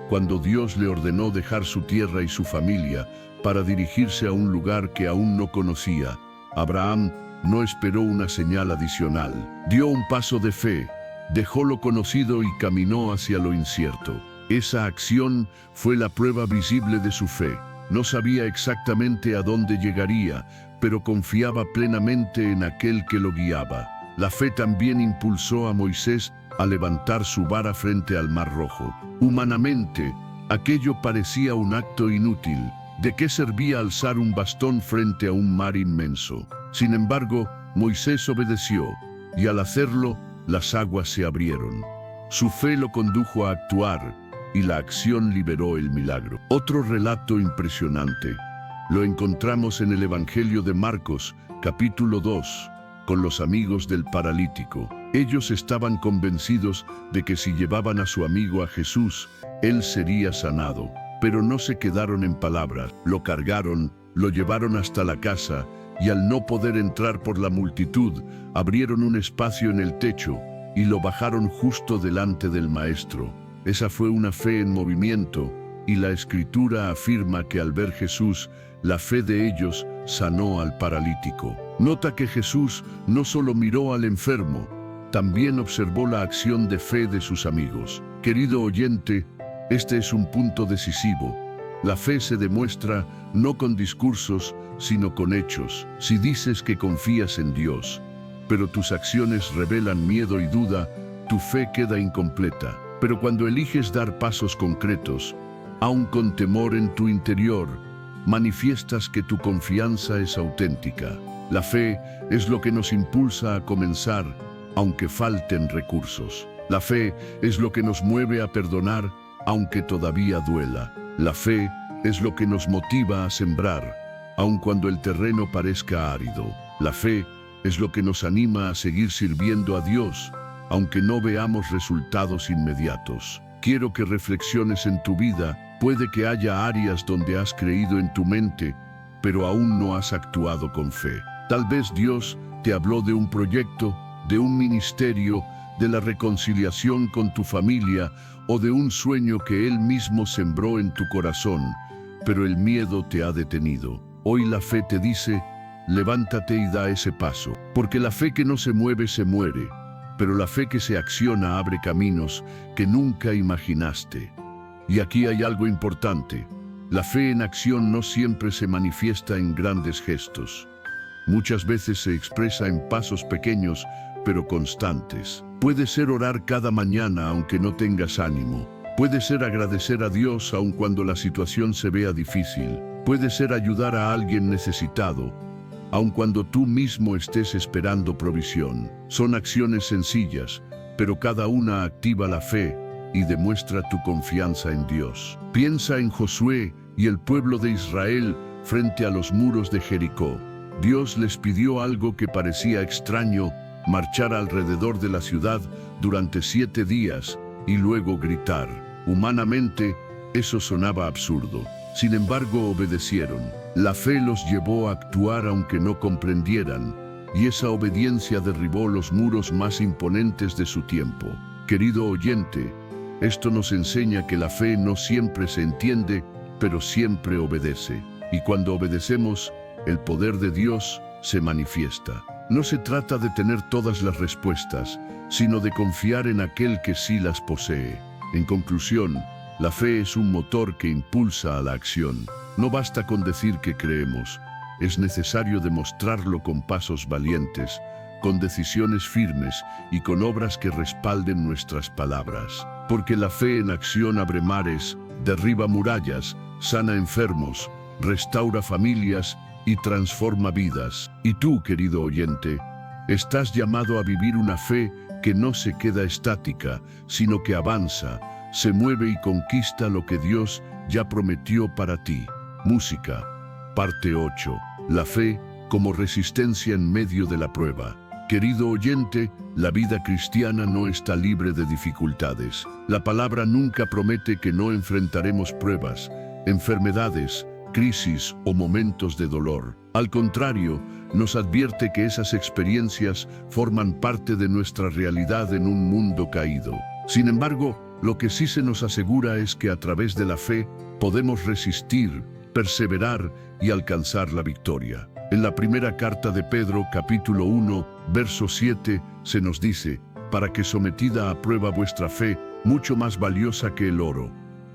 cuando Dios le ordenó dejar su tierra y su familia para dirigirse a un lugar que aún no conocía. Abraham no esperó una señal adicional. Dio un paso de fe, dejó lo conocido y caminó hacia lo incierto. Esa acción fue la prueba visible de su fe. No sabía exactamente a dónde llegaría, pero confiaba plenamente en aquel que lo guiaba. La fe también impulsó a Moisés a levantar su vara frente al Mar Rojo. Humanamente, aquello parecía un acto inútil. ¿De qué servía alzar un bastón frente a un mar inmenso? Sin embargo, Moisés obedeció, y al hacerlo, las aguas se abrieron. Su fe lo condujo a actuar, y la acción liberó el milagro. Otro relato impresionante lo encontramos en el Evangelio de Marcos, capítulo 2, con los amigos del paralítico. Ellos estaban convencidos de que si llevaban a su amigo a Jesús, él sería sanado. Pero no se quedaron en palabras. Lo cargaron, lo llevaron hasta la casa, y al no poder entrar por la multitud, abrieron un espacio en el techo y lo bajaron justo delante del maestro. Esa fue una fe en movimiento, y la Escritura afirma que al ver Jesús, la fe de ellos sanó al paralítico. Nota que Jesús no solo miró al enfermo, también observó la acción de fe de sus amigos. Querido oyente, este es un punto decisivo. La fe se demuestra no con discursos, sino con hechos. Si dices que confías en Dios, pero tus acciones revelan miedo y duda, tu fe queda incompleta. Pero cuando eliges dar pasos concretos, aun con temor en tu interior, manifiestas que tu confianza es auténtica. La fe es lo que nos impulsa a comenzar, aunque falten recursos. La fe es lo que nos mueve a perdonar, aunque todavía duela. La fe es lo que nos motiva a sembrar, aun cuando el terreno parezca árido. La fe es lo que nos anima a seguir sirviendo a Dios, aunque no veamos resultados inmediatos. Quiero que reflexiones en tu vida. Puede que haya áreas donde has creído en tu mente, pero aún no has actuado con fe. Tal vez Dios te habló de un proyecto, de un ministerio, de la reconciliación con tu familia o de un sueño que Él mismo sembró en tu corazón, pero el miedo te ha detenido. Hoy la fe te dice, levántate y da ese paso, porque la fe que no se mueve se muere, pero la fe que se acciona abre caminos que nunca imaginaste. Y aquí hay algo importante. La fe en acción no siempre se manifiesta en grandes gestos. Muchas veces se expresa en pasos pequeños, pero constantes. Puede ser orar cada mañana aunque no tengas ánimo. Puede ser agradecer a Dios aun cuando la situación se vea difícil. Puede ser ayudar a alguien necesitado, aun cuando tú mismo estés esperando provisión. Son acciones sencillas, pero cada una activa la fe y demuestra tu confianza en Dios. Piensa en Josué y el pueblo de Israel frente a los muros de Jericó. Dios les pidió algo que parecía extraño, marchar alrededor de la ciudad durante 7 días y luego gritar. Humanamente, eso sonaba absurdo. Sin embargo, obedecieron. La fe los llevó a actuar aunque no comprendieran, y esa obediencia derribó los muros más imponentes de su tiempo. Querido oyente, esto nos enseña que la fe no siempre se entiende, pero siempre obedece. Y cuando obedecemos, el poder de Dios se manifiesta. No se trata de tener todas las respuestas, sino de confiar en aquel que sí las posee. En conclusión, La fe es un motor que impulsa a la acción. No basta con decir que creemos, es necesario demostrarlo con pasos valientes, con decisiones firmes y con obras que respalden nuestras palabras. Porque la fe en acción abre mares, derriba murallas, sana enfermos, restaura familias y transforma vidas. Y tú, querido oyente, estás llamado a vivir una fe que no se queda estática, sino que avanza, se mueve y conquista lo que Dios ya prometió para ti. Música, parte 8. La fe como resistencia en medio de la prueba. Querido oyente, la vida cristiana no está libre de dificultades. La palabra nunca promete que no enfrentaremos pruebas, enfermedades, crisis o momentos de dolor. Al contrario, nos advierte que esas experiencias forman parte de nuestra realidad en un mundo caído. Sin embargo, lo que sí se nos asegura es que a través de la fe podemos resistir, perseverar y alcanzar la victoria. En la primera carta de Pedro, capítulo 1, verso 7, se nos dice: para que sometida a prueba vuestra fe, mucho más valiosa que el oro,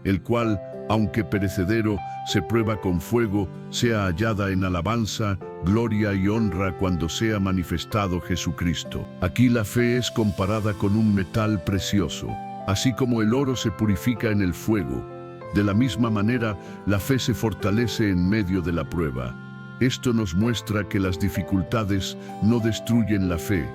el cual, aunque perecedero, se prueba con fuego, sea hallada en alabanza, gloria y honra cuando sea manifestado Jesucristo. Aquí la fe es comparada con un metal precioso. Así como el oro se purifica en el fuego, de la misma manera la fe se fortalece en medio de la prueba. Esto nos muestra que las dificultades no destruyen la fe,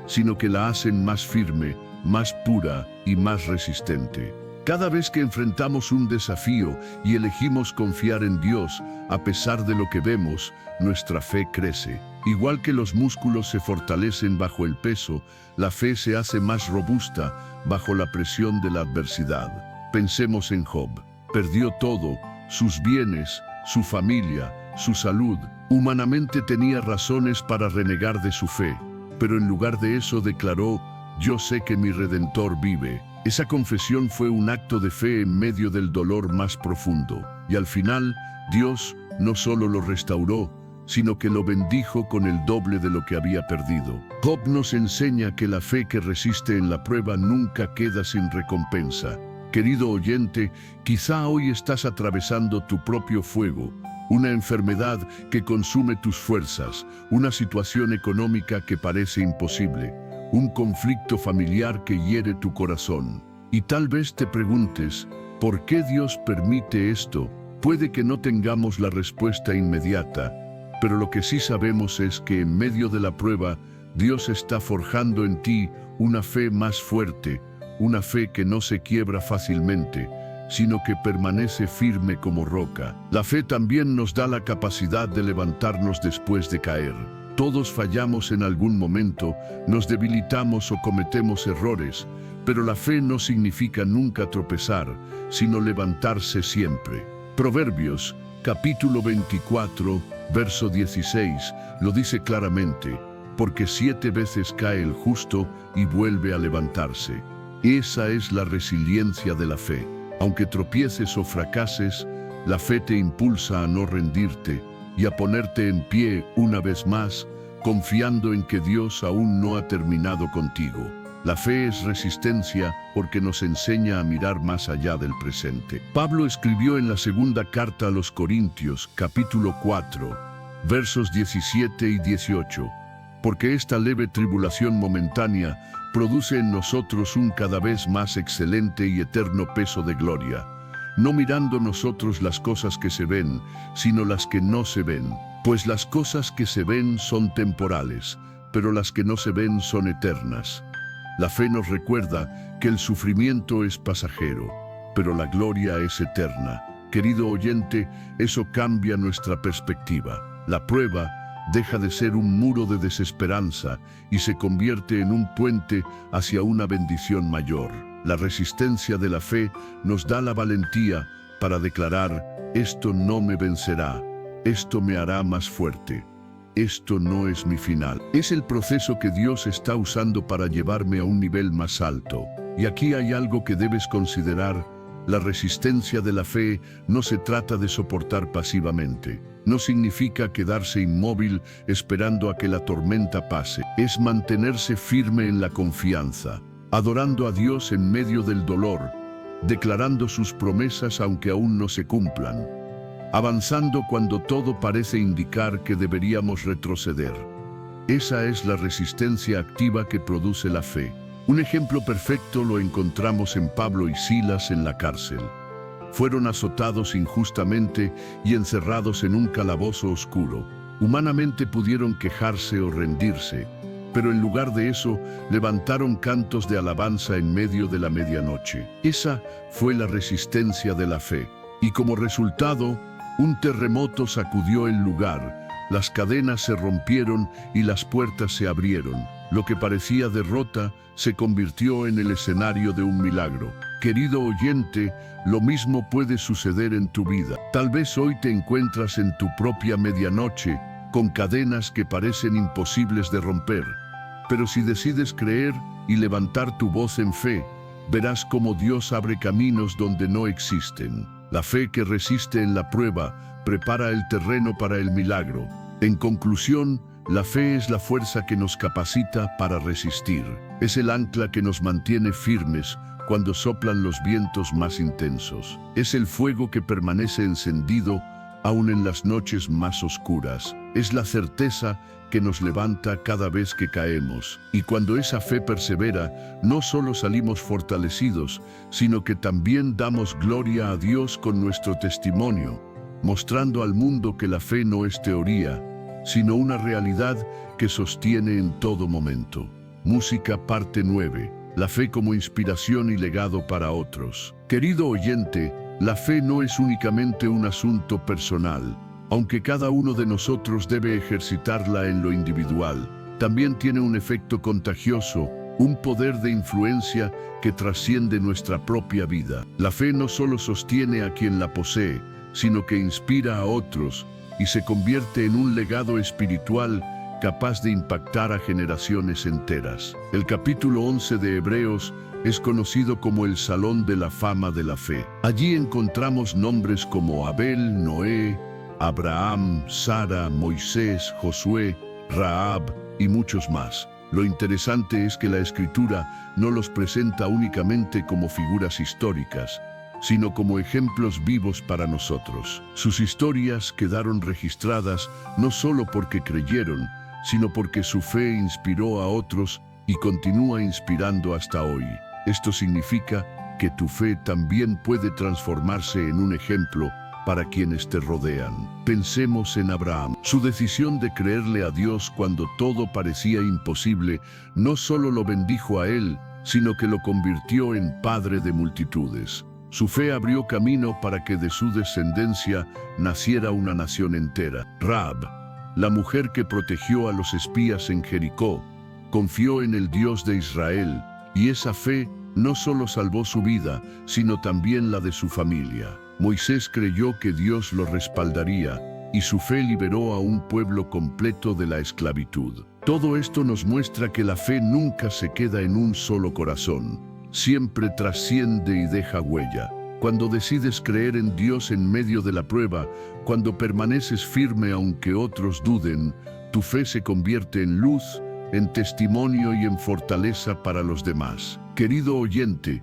sino que la hacen más firme, más pura y más resistente. Cada vez que enfrentamos un desafío y elegimos confiar en Dios, a pesar de lo que vemos, nuestra fe crece. Igual que los músculos se fortalecen bajo el peso, la fe se hace más robusta bajo la presión de la adversidad. Pensemos en Job. Perdió todo, sus bienes, su familia, su salud. Humanamente tenía razones para renegar de su fe, pero en lugar de eso declaró: yo sé que mi Redentor vive. Esa confesión fue un acto de fe en medio del dolor más profundo. Y al final, Dios no solo lo restauró, sino que lo bendijo con el doble de lo que había perdido. Job nos enseña que la fe que resiste en la prueba nunca queda sin recompensa. Querido oyente, quizá hoy estás atravesando tu propio fuego, una enfermedad que consume tus fuerzas, una situación económica que parece imposible, un conflicto familiar que hiere tu corazón. Y tal vez te preguntes, ¿por qué Dios permite esto? Puede que no tengamos la respuesta inmediata, pero lo que sí sabemos es que en medio de la prueba, Dios está forjando en ti una fe más fuerte, una fe que no se quiebra fácilmente, sino que permanece firme como roca. La fe también nos da la capacidad de levantarnos después de caer. Todos fallamos en algún momento, nos debilitamos o cometemos errores, pero la fe no significa nunca tropezar, sino levantarse siempre. Proverbios, capítulo 24, verso 16, lo dice claramente: porque 7 veces cae el justo y vuelve a levantarse. Esa es la resiliencia de la fe. Aunque tropieces o fracases, la fe te impulsa a no rendirte y a ponerte en pie una vez más, confiando en que Dios aún no ha terminado contigo. La fe es resistencia porque nos enseña a mirar más allá del presente. Pablo escribió en la segunda carta a los Corintios, capítulo 4, versos 17 y 18, porque esta leve tribulación momentánea produce en nosotros un cada vez más excelente y eterno peso de gloria, no mirando nosotros las cosas que se ven, sino las que no se ven. Pues las cosas que se ven son temporales, pero las que no se ven son eternas. La fe nos recuerda que el sufrimiento es pasajero, pero la gloria es eterna. Querido oyente, eso cambia nuestra perspectiva. La prueba deja de ser un muro de desesperanza y se convierte en un puente hacia una bendición mayor. La resistencia de la fe nos da la valentía para declarar: esto no me vencerá, esto me hará más fuerte, esto no es mi final. Es el proceso que Dios está usando para llevarme a un nivel más alto. Y aquí hay algo que debes considerar: la resistencia de la fe no se trata de soportar pasivamente. No significa quedarse inmóvil esperando a que la tormenta pase. Es mantenerse firme en la confianza, adorando a Dios en medio del dolor, declarando sus promesas aunque aún no se cumplan, avanzando cuando todo parece indicar que deberíamos retroceder. Esa es la resistencia activa que produce la fe. Un ejemplo perfecto lo encontramos en Pablo y Silas en la cárcel. Fueron azotados injustamente y encerrados en un calabozo oscuro. Humanamente pudieron quejarse o rendirse, pero en lugar de eso, levantaron cantos de alabanza en medio de la medianoche. Esa fue la resistencia de la fe. Y como resultado, un terremoto sacudió el lugar, las cadenas se rompieron y las puertas se abrieron. Lo que parecía derrota se convirtió en el escenario de un milagro. Querido oyente, lo mismo puede suceder en tu vida. Tal vez hoy te encuentras en tu propia medianoche, con cadenas que parecen imposibles de romper. Pero si decides creer y levantar tu voz en fe, verás cómo Dios abre caminos donde no existen. La fe que resiste en la prueba prepara el terreno para el milagro. En conclusión, la fe es la fuerza que nos capacita para resistir. Es el ancla que nos mantiene firmes cuando soplan los vientos más intensos. Es el fuego que permanece encendido aún en las noches más oscuras. Es la certeza que nos levanta cada vez que caemos. Y cuando esa fe persevera, no solo salimos fortalecidos, sino que también damos gloria a Dios con nuestro testimonio, mostrando al mundo que la fe no es teoría, sino una realidad que sostiene en todo momento. Música parte 9. La fe como inspiración y legado para otros. Querido oyente, la fe no es únicamente un asunto personal. Aunque cada uno de nosotros debe ejercitarla en lo individual, también tiene un efecto contagioso, un poder de influencia que trasciende nuestra propia vida. La fe no solo sostiene a quien la posee, sino que inspira a otros y se convierte en un legado espiritual capaz de impactar a generaciones enteras. El capítulo 11 de Hebreos es conocido como el Salón de la Fama de la Fe. Allí encontramos nombres como Abel, Noé, Abraham, Sara, Moisés, Josué, Rahab y muchos más. Lo interesante es que la Escritura no los presenta únicamente como figuras históricas, sino como ejemplos vivos para nosotros. Sus historias quedaron registradas no solo porque creyeron, sino porque su fe inspiró a otros y continúa inspirando hasta hoy. Esto significa que tu fe también puede transformarse en un ejemplo para quienes te rodean. Pensemos en Abraham. Su decisión de creerle a Dios cuando todo parecía imposible no solo lo bendijo a él, sino que lo convirtió en padre de multitudes. Su fe abrió camino para que de su descendencia naciera una nación entera. Rahab, la mujer que protegió a los espías en Jericó, confió en el Dios de Israel, y esa fe no solo salvó su vida, sino también la de su familia. Moisés creyó que Dios lo respaldaría, y su fe liberó a un pueblo completo de la esclavitud. Todo esto nos muestra que la fe nunca se queda en un solo corazón, siempre trasciende y deja huella. Cuando decides creer en Dios en medio de la prueba, cuando permaneces firme aunque otros duden, tu fe se convierte en luz, en testimonio y en fortaleza para los demás. Querido oyente,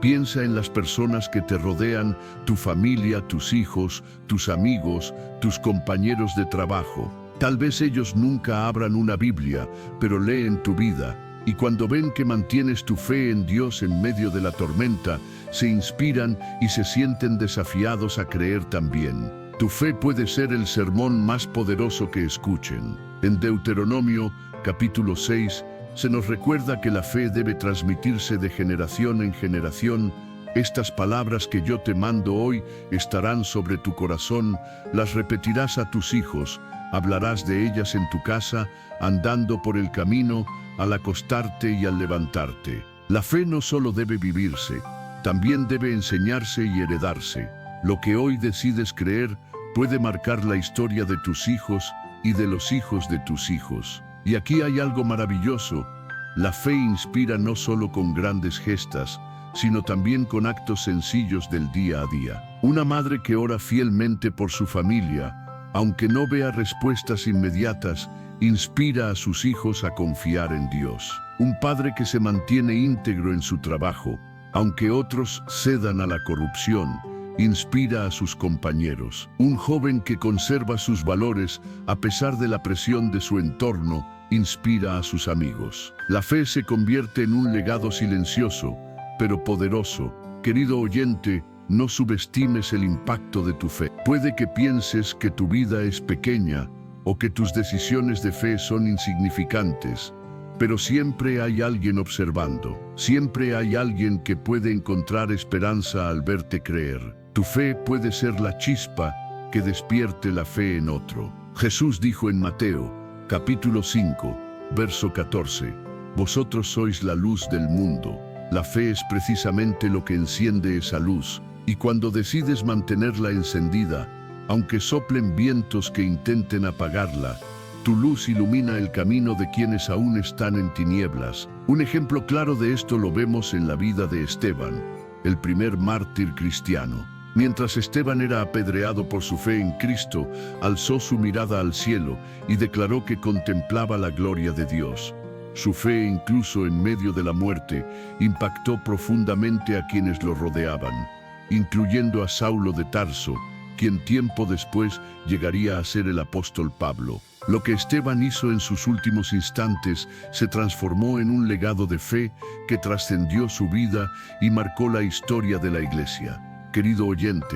piensa en las personas que te rodean, tu familia, tus hijos, tus amigos, tus compañeros de trabajo. Tal vez ellos nunca abran una Biblia, pero leen tu vida, y cuando ven que mantienes tu fe en Dios en medio de la tormenta, se inspiran y se sienten desafiados a creer también. Tu fe puede ser el sermón más poderoso que escuchen. En Deuteronomio, capítulo 6, se nos recuerda que la fe debe transmitirse de generación en generación. Estas palabras que yo te mando hoy estarán sobre tu corazón, las repetirás a tus hijos, hablarás de ellas en tu casa, andando por el camino, al acostarte y al levantarte. La fe no solo debe vivirse, también debe enseñarse y heredarse. Lo que hoy decides creer puede marcar la historia de tus hijos y de los hijos de tus hijos. Y aquí hay algo maravilloso. La fe inspira no solo con grandes gestas, sino también con actos sencillos del día a día. Una madre que ora fielmente por su familia, aunque no vea respuestas inmediatas, inspira a sus hijos a confiar en Dios. Un padre que se mantiene íntegro en su trabajo, Aunque otros cedan a la corrupción, inspira a sus compañeros. Un joven que conserva sus valores a pesar de la presión de su entorno, inspira a sus amigos. La fe se convierte en un legado silencioso, pero poderoso. Querido oyente, no subestimes el impacto de tu fe. Puede que pienses que tu vida es pequeña o que tus decisiones de fe son insignificantes, pero siempre hay alguien observando. Siempre hay alguien que puede encontrar esperanza al verte creer. Tu fe puede ser la chispa que despierte la fe en otro. Jesús dijo en Mateo, capítulo 5, verso 14, «Vosotros sois la luz del mundo». La fe es precisamente lo que enciende esa luz, y cuando decides mantenerla encendida, aunque soplen vientos que intenten apagarla, tu luz ilumina el camino de quienes aún están en tinieblas. Un ejemplo claro de esto lo vemos en la vida de Esteban, el primer mártir cristiano. Mientras Esteban era apedreado por su fe en Cristo, alzó su mirada al cielo y declaró que contemplaba la gloria de Dios. Su fe, incluso en medio de la muerte, impactó profundamente a quienes lo rodeaban, incluyendo a Saulo de Tarso, quien tiempo después llegaría a ser el apóstol Pablo. Lo que Esteban hizo en sus últimos instantes se transformó en un legado de fe que trascendió su vida y marcó la historia de la Iglesia. Querido oyente,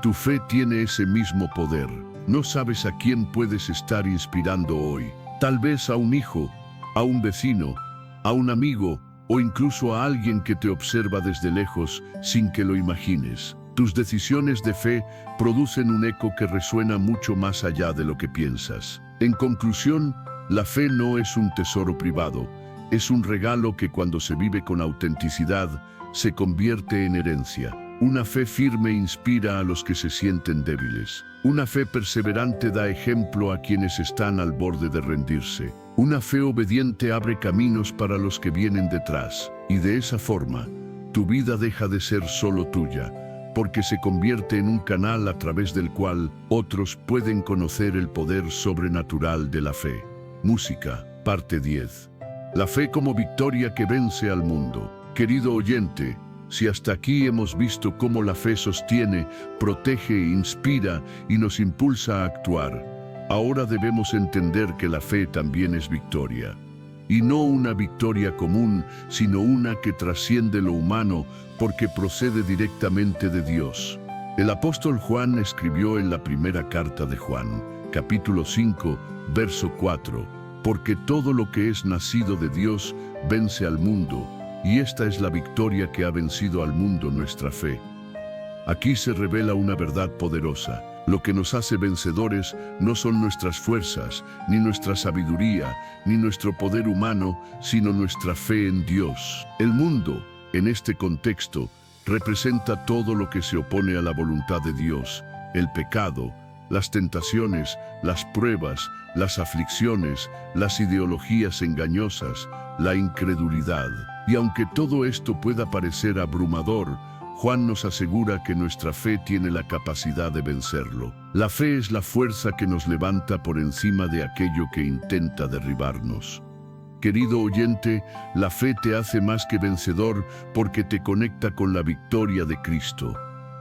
tu fe tiene ese mismo poder. No sabes a quién puedes estar inspirando hoy. Tal vez a un hijo, a un vecino, a un amigo o incluso a alguien que te observa desde lejos sin que lo imagines. Tus decisiones de fe producen un eco que resuena mucho más allá de lo que piensas. En conclusión, la fe no es un tesoro privado, es un regalo que cuando se vive con autenticidad se convierte en herencia. Una fe firme inspira a los que se sienten débiles. Una fe perseverante da ejemplo a quienes están al borde de rendirse. Una fe obediente abre caminos para los que vienen detrás. Y de esa forma, tu vida deja de ser solo tuya, porque se convierte en un canal a través del cual otros pueden conocer el poder sobrenatural de la fe. Música, parte 10. La fe como victoria que vence al mundo. Querido oyente, si hasta aquí hemos visto cómo la fe sostiene, protege, inspira y nos impulsa a actuar, ahora debemos entender que la fe también es victoria. Y no una victoria común, sino una que trasciende lo humano porque procede directamente de Dios. El apóstol Juan escribió en la primera carta de Juan, capítulo 5, verso 4, «Porque todo lo que es nacido de Dios vence al mundo, y esta es la victoria que ha vencido al mundo, nuestra fe». Aquí se revela una verdad poderosa. Lo que nos hace vencedores no son nuestras fuerzas, ni nuestra sabiduría, ni nuestro poder humano, sino nuestra fe en Dios. El mundo, en este contexto, representa todo lo que se opone a la voluntad de Dios: el pecado, las tentaciones, las pruebas, las aflicciones, las ideologías engañosas, la incredulidad. Y aunque todo esto pueda parecer abrumador, Juan nos asegura que nuestra fe tiene la capacidad de vencerlo. La fe es la fuerza que nos levanta por encima de aquello que intenta derribarnos. Querido oyente, la fe te hace más que vencedor porque te conecta con la victoria de Cristo.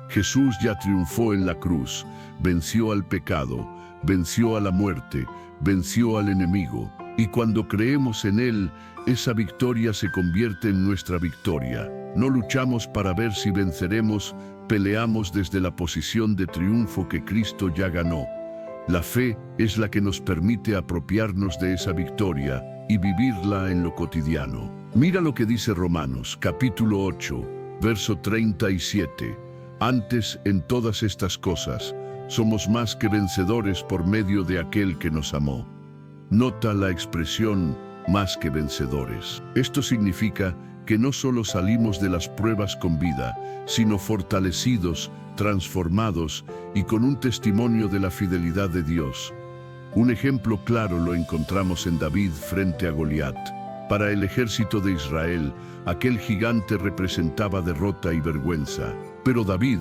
Jesús ya triunfó en la cruz, venció al pecado, venció a la muerte, venció al enemigo. Y cuando creemos en Él, esa victoria se convierte en nuestra victoria. No luchamos para ver si venceremos, peleamos desde la posición de triunfo que Cristo ya ganó. La fe es la que nos permite apropiarnos de esa victoria y vivirla en lo cotidiano. Mira lo que dice Romanos, capítulo 8, verso 37. Antes, en todas estas cosas, somos más que vencedores por medio de aquel que nos amó. Nota la expresión más que vencedores. Esto significa que no solo salimos de las pruebas con vida, sino fortalecidos, transformados y con un testimonio de la fidelidad de Dios. Un ejemplo claro lo encontramos en David frente a Goliat. Para el ejército de Israel, aquel gigante representaba derrota y vergüenza. Pero David,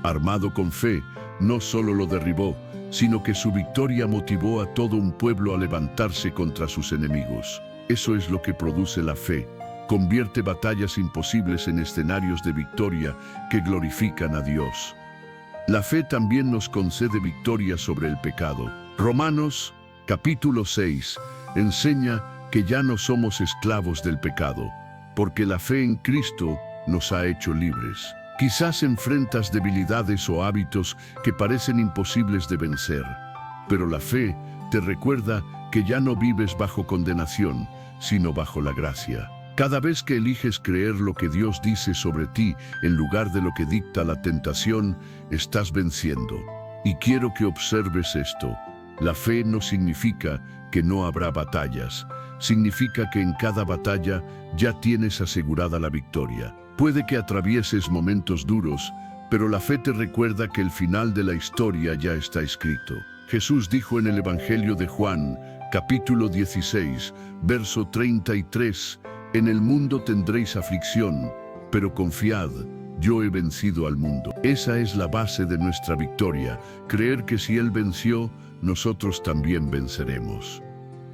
armado con fe, no solo lo derribó, sino que su victoria motivó a todo un pueblo a levantarse contra sus enemigos. Eso es lo que produce la fe. convierte batallas imposibles en escenarios de victoria que glorifican a Dios. La fe también nos concede victoria sobre el pecado. Romanos, capítulo 6, enseña que ya no somos esclavos del pecado, porque la fe en Cristo nos ha hecho libres. Quizás enfrentas debilidades o hábitos que parecen imposibles de vencer, pero la fe te recuerda que ya no vives bajo condenación, sino bajo la gracia. Cada vez que eliges creer lo que Dios dice sobre ti en lugar de lo que dicta la tentación, estás venciendo. Y quiero que observes esto. La fe no significa que no habrá batallas. Significa que en cada batalla ya tienes asegurada la victoria. Puede que atravieses momentos duros, pero la fe te recuerda que el final de la historia ya está escrito. Jesús dijo en el Evangelio de Juan, capítulo 16, verso 33, «En el mundo tendréis aflicción, pero confiad, yo he vencido al mundo». Esa es la base de nuestra victoria, creer que si Él venció, nosotros también venceremos.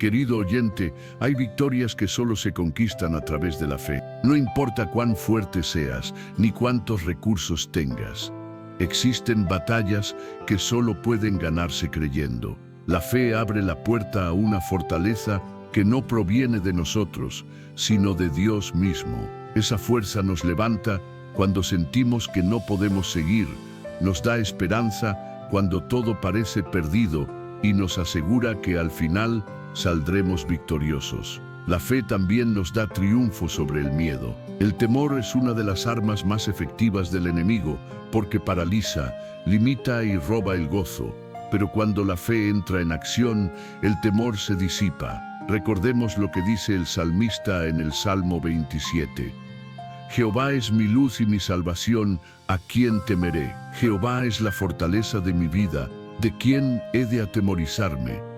Querido oyente, hay victorias que solo se conquistan a través de la fe. No importa cuán fuerte seas, ni cuántos recursos tengas. Existen batallas que solo pueden ganarse creyendo. La fe abre la puerta a una fortaleza que no proviene de nosotros, sino de Dios mismo. Esa fuerza nos levanta cuando sentimos que no podemos seguir, nos da esperanza cuando todo parece perdido y nos asegura que al final saldremos victoriosos. La fe también nos da triunfo sobre el miedo. El temor es una de las armas más efectivas del enemigo porque paraliza, limita y roba el gozo. Pero cuando la fe entra en acción, el temor se disipa. Recordemos lo que dice el salmista en el Salmo 27. Jehová es mi luz y mi salvación, ¿a quién temeré? Jehová es la fortaleza de mi vida, ¿de quién he de atemorizarme?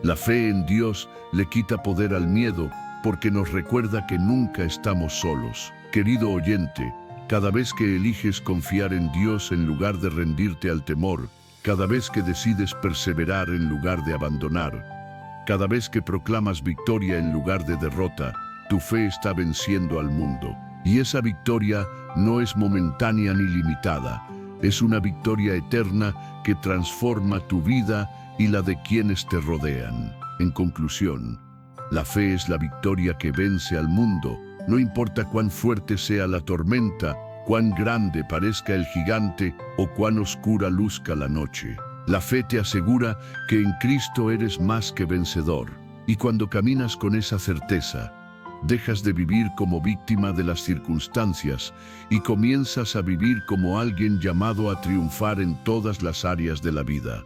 La fe en Dios le quita poder al miedo porque nos recuerda que nunca estamos solos. Querido oyente, cada vez que eliges confiar en Dios en lugar de rendirte al temor, cada vez que decides perseverar en lugar de abandonar, cada vez que proclamas victoria en lugar de derrota, tu fe está venciendo al mundo. Y esa victoria no es momentánea ni limitada, es una victoria eterna que transforma tu vida y la de quienes te rodean. En conclusión, la fe es la victoria que vence al mundo. No importa cuán fuerte sea la tormenta, cuán grande parezca el gigante o cuán oscura luzca la noche. La fe te asegura que en Cristo eres más que vencedor. Y cuando caminas con esa certeza, dejas de vivir como víctima de las circunstancias y comienzas a vivir como alguien llamado a triunfar en todas las áreas de la vida.